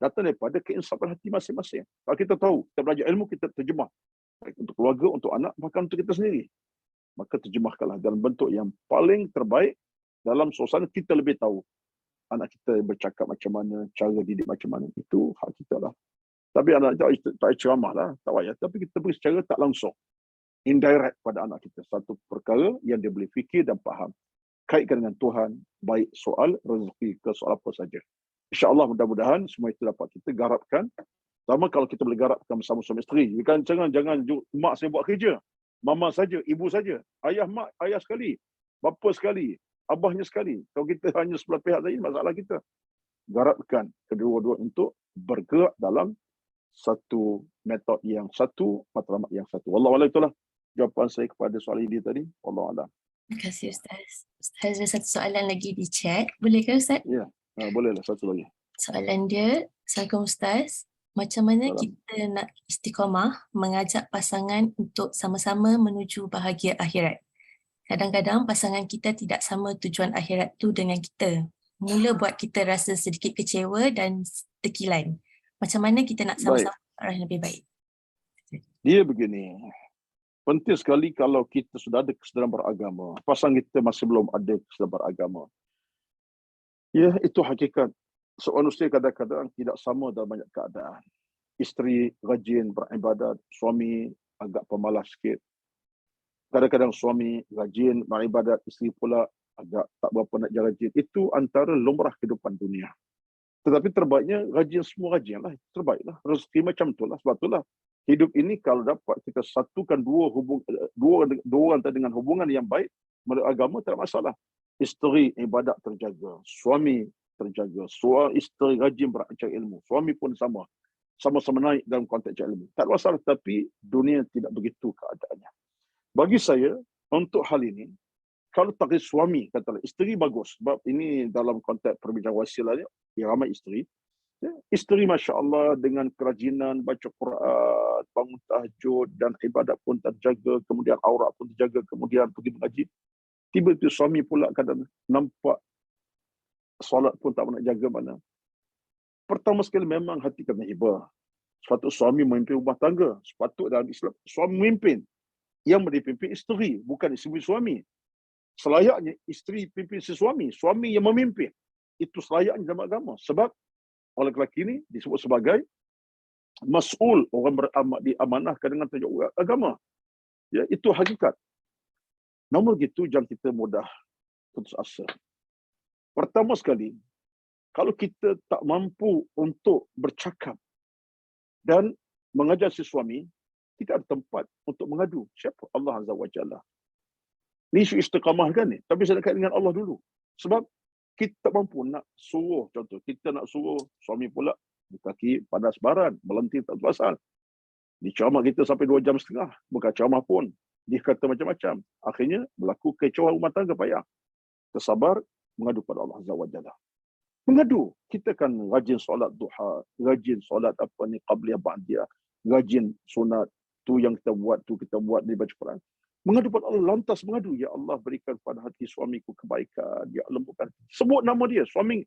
datang daripada keinsafan hati masing-masing. Kalau kita tahu, kita belajar ilmu, kita terjemah. Baik untuk keluarga, untuk anak, bahkan untuk kita sendiri. Maka terjemahkanlah dalam bentuk yang paling terbaik Dalam suasana kita lebih tahu anak kita bercakap macam mana, cara didik macam mana. Itu hak kita lah. Tapi anak kita tak ceramah lah, tak payah. Tapi kita beri secara tak langsung, indirect pada anak kita. Satu perkara yang dia boleh fikir dan faham. Kaitkan dengan Tuhan, baik soal rezeki ke soal apa saja. InsyaAllah mudah-mudahan semua itu dapat kita garapkan. Sama kalau kita boleh garapkan bersama suami isteri. Jangan mak saya buat kerja. Mama saja, ibu saja. Ayah mak, ayah sekali. Bapa sekali. Abahnya sekali. Kalau kita hanya sebelah pihak saja, masalah kita. Garapkan kedua-dua untuk bergerak dalam satu metod yang satu, matlamat yang satu. Wallahualam, itulah jawapan saya kepada soal ini tadi. Wallahualam. Terima kasih Ustaz. Ustaz ada satu soalan lagi di chat. Boleh ke Ustaz? Ya, bolehlah satu lagi. Soalan dia, Assalamualaikum Ustaz. Macam mana Salam. kita nak istiqamah mengajak pasangan untuk sama-sama menuju bahagia akhirat? Kadang-kadang pasangan kita tidak sama tujuan akhirat tu dengan kita. Mula buat kita rasa sedikit kecewa dan terkilan. Macam mana kita nak sama-sama ke arah yang lebih baik? Dia begini. Penting sekali kalau kita sudah ada kesedaran beragama. Pasangan kita masih belum ada kesedaran beragama. Ya, itu hakikat. Seorang manusia kadang-kadang tidak sama dalam banyak keadaan. Isteri rajin beribadat, suami agak pemalas sikit. Kadang-kadang suami rajin beribadat, isteri pula agak tak berapa nak rajin. Itu antara lumrah kehidupan dunia. Tetapi terbaiknya rajin, semua rajin lah. Terbaiklah. Rezeki macam itulah. Sebab itulah hidup ini kalau dapat kita satukan dua orang dengan hubungan yang baik, menurut agama tak ada masalah. Isteri ibadat terjaga, suami terjaga, isteri rajin belajar ilmu, suami pun sama-sama naik dalam konteks ilmu. Tak ada masalah, tapi dunia tidak begitu keadaannya. Bagi saya, untuk hal ini, kalau takdir suami, katalah isteri bagus, sebab ini dalam konteks perbincangan wasilahnya, yang ramai isteri. Ya, isteri Masya Allah dengan kerajinan, baca Quran, bangun tahajud dan ibadat pun terjaga, kemudian aurat pun terjaga, kemudian pergi mengaji. Tiba-tiba suami pula kadang nampak solat pun tak nak jaga mana. Pertama sekali memang hati kena iba. Sepatut suami memimpin rumah tangga. Sepatut dalam Islam, suami memimpin. Yang dipimpin isteri, bukan isteri suami. Selayaknya isteri pimpin si suami, suami yang memimpin. Itu selayaknya dalam agama. Sebab orang lelaki ini disebut sebagai mas'ul, orang diamanahkan dengan tanggungjawab agama. Ya, itu hakikat. Namun begitu, jangan kita mudah putus asa. Pertama sekali, kalau kita tak mampu untuk bercakap dan mengajar si suami, kita ada tempat untuk mengadu. Siapa? Allah Azza wa Jalla. Ini isu istiqamah kan ni? Tapi saya nak kait dengan Allah dulu. Sebab kita tak mampu nak suruh, contoh, kita nak suruh suami pula di kaki panas baran, melentir tak pasal. Diceramah kita sampai 2 jam setengah. Bukan ceramah pun. Dia kata macam-macam. Akhirnya berlaku kekecauan rumah tangga payah. Tersabar, mengadu pada Allah Azza wa Jalla. Mengadu. Kita kan rajin solat duha, rajin solat qabliyah ba'diyah, rajin sunat, tu yang kita buat, dia baca Quran. Mengadu pada Allah, lantas mengadu, ya Allah berikan pada hati suamiku kebaikan, ya lembutkan. Sebut nama dia, suami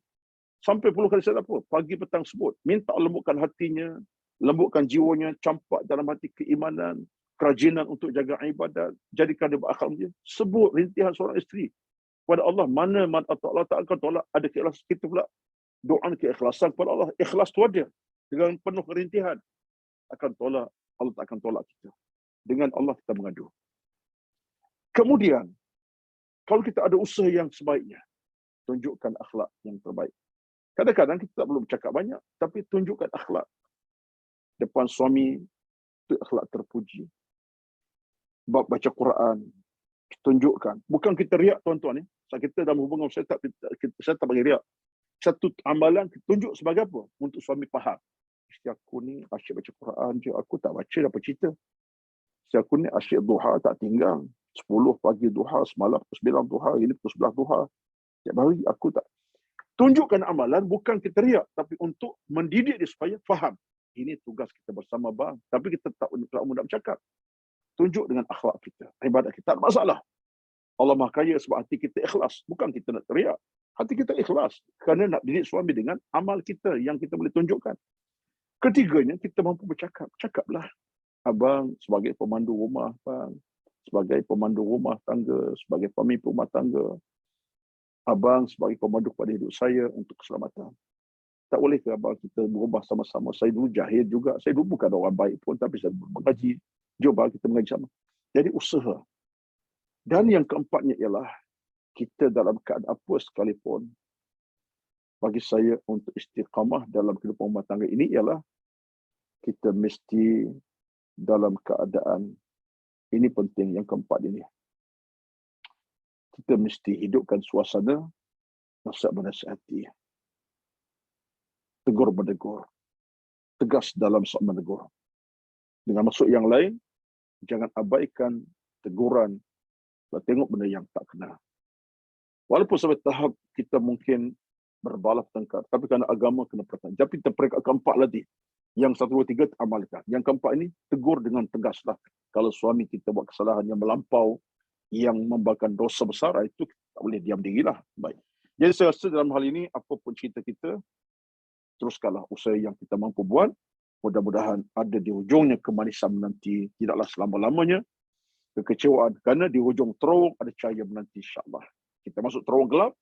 sampai puluh kali saya apa, pagi petang sebut, minta lembutkan hatinya, lembutkan jiwanya, campak dalam hati keimanan, kerajinan untuk jaga ibadat, jadikan dia berakal dia. Sebut rintihan seorang isteri kepada Allah, mana Allah tak akan tolak. Ada keikhlasan kita pula, doa keikhlasan kepada Allah, ikhlas tu ada dengan penuh kerintihan, akan tolak, Allah tak akan tolak kita. Dengan Allah kita mengadu. Kemudian kalau kita ada usaha yang sebaiknya, tunjukkan akhlak yang terbaik. Kadang-kadang kita tak perlu bercakap banyak, tapi tunjukkan akhlak depan suami, itu akhlak terpuji. Bab baca Quran, tunjukkan. Bukan kita riak, tuan-tuan. Kita dalam hubungan, saya tak bagi riak. Satu amalan, tunjuk sebagai apa? Untuk suami faham. Isteri aku ni asyik baca Quran je, aku tak baca, dapat cerita. Isteri aku ni asyik duha, tak tinggal. 10 pagi duha, semalam 9 duha, ini 11 duha. Tiap hari aku tak. Tunjukkan amalan, bukan kita riak, tapi untuk mendidik dia supaya faham. Ini tugas kita bersama bang. Tapi kita tak mudah bercakap. Tunjuk dengan akhlak kita. Ibadat kita tak masalah. Allah Maha Kaya sebab hati kita ikhlas. Bukan kita nak teriak. Hati kita ikhlas. Kerana nak didik suami dengan amal kita yang kita boleh tunjukkan. Ketiganya, kita mampu bercakap. Cakaplah. Abang sebagai pemandu rumah, bang. Sebagai pemandu rumah tangga, sebagai pemimpin rumah tangga. abang sebagai komando kepada hidup saya untuk keselamatan. Tak boleh ke abang kita berubah sama-sama? Saya dulu jahil juga. Saya dulu bukan orang baik pun, tapi saya mengaji. Jom abang kita mengaji sama. Jadi usaha. Dan yang keempatnya ialah kita dalam keadaan apa sekalipun, bagi saya untuk istiqamah dalam kehidupan rumah tangga ini ialah kita mesti dalam keadaan, ini penting yang keempat ini, kita mesti hidupkan suasana nasihat-menasihati, tegur-menegur, tegas dalam soal menegur. Dengan maksud yang lain, jangan abaikan teguran dan tengok benda yang tak kena. Walaupun sampai tahap kita mungkin berbalas tengkar, tapi kerana agama kena perhatian. Tapi peringkat keempat lagi, yang 1, 2, 3 amalkan. Yang keempat ini, tegur dengan tegaslah. Kalau suami kita buat kesalahan yang melampau, yang membawakan dosa besar, itu tak boleh diam dirilah. Baik. Jadi saya rasa dalam hal ini, apapun cerita kita, teruskanlah usaha yang kita mampu buat. Mudah-mudahan ada di hujungnya kemanisan menanti, tidaklah selama-lamanya kekecewaan. Kerana di hujung terowong ada cahaya menanti, insyaAllah. Kita masuk terowong gelap,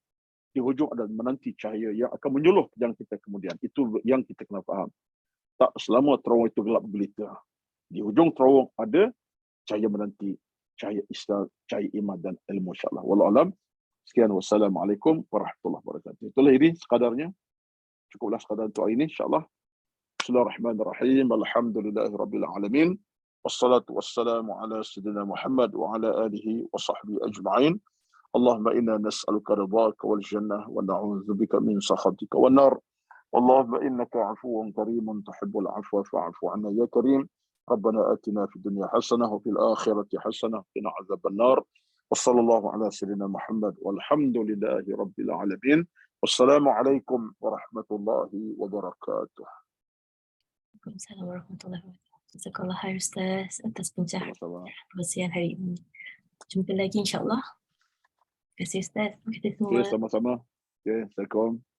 di hujung ada menanti cahaya yang akan menyuluh jalan kita kemudian. Itu yang kita kena faham. Tak selama terowong itu gelap gulita. Di hujung terowong ada cahaya menanti, cahaya Islam, cahaya iman dan ilmu, insyaAllah. Wallahu alam. Sekian, wassalamualaikum warahmatullahi wabarakatuh. Itulah ini sekadarnya. Cukuplah sekadar untuk hari ini, insyaAllah. Bismillahirrahmanirrahim. Alhamdulillahirabbil alamin. Wassalatu wassalamu ala sayyidina Muhammad wa ala alihi wa sahbihi ajma'in. Allahumma inna nas'aluka ridhaka wal jannah wa na'udzubika min sakhatika wan nar. اللهم إنك عفو كريم تحب العفو فاعف عنا يا كريم. ربنا آتنا في الدنيا حسنة وفي الآخرة حسنة وقنا عذاب النار. وصلى الله على سيدنا محمد والحمد لله رب العالمين. والسلام عليكم ورحمة الله وبركاته. Waalaikumsalam warahmatullahi wabarakatuh. Jazakallah khair Ustaz atas pencerahan perkongsian hari ini. Jumpa lagi insyaAllah. Terima kasih Ustaz. Terima kasih semua. Okay, sama-sama. Okay, Assalamualaikum.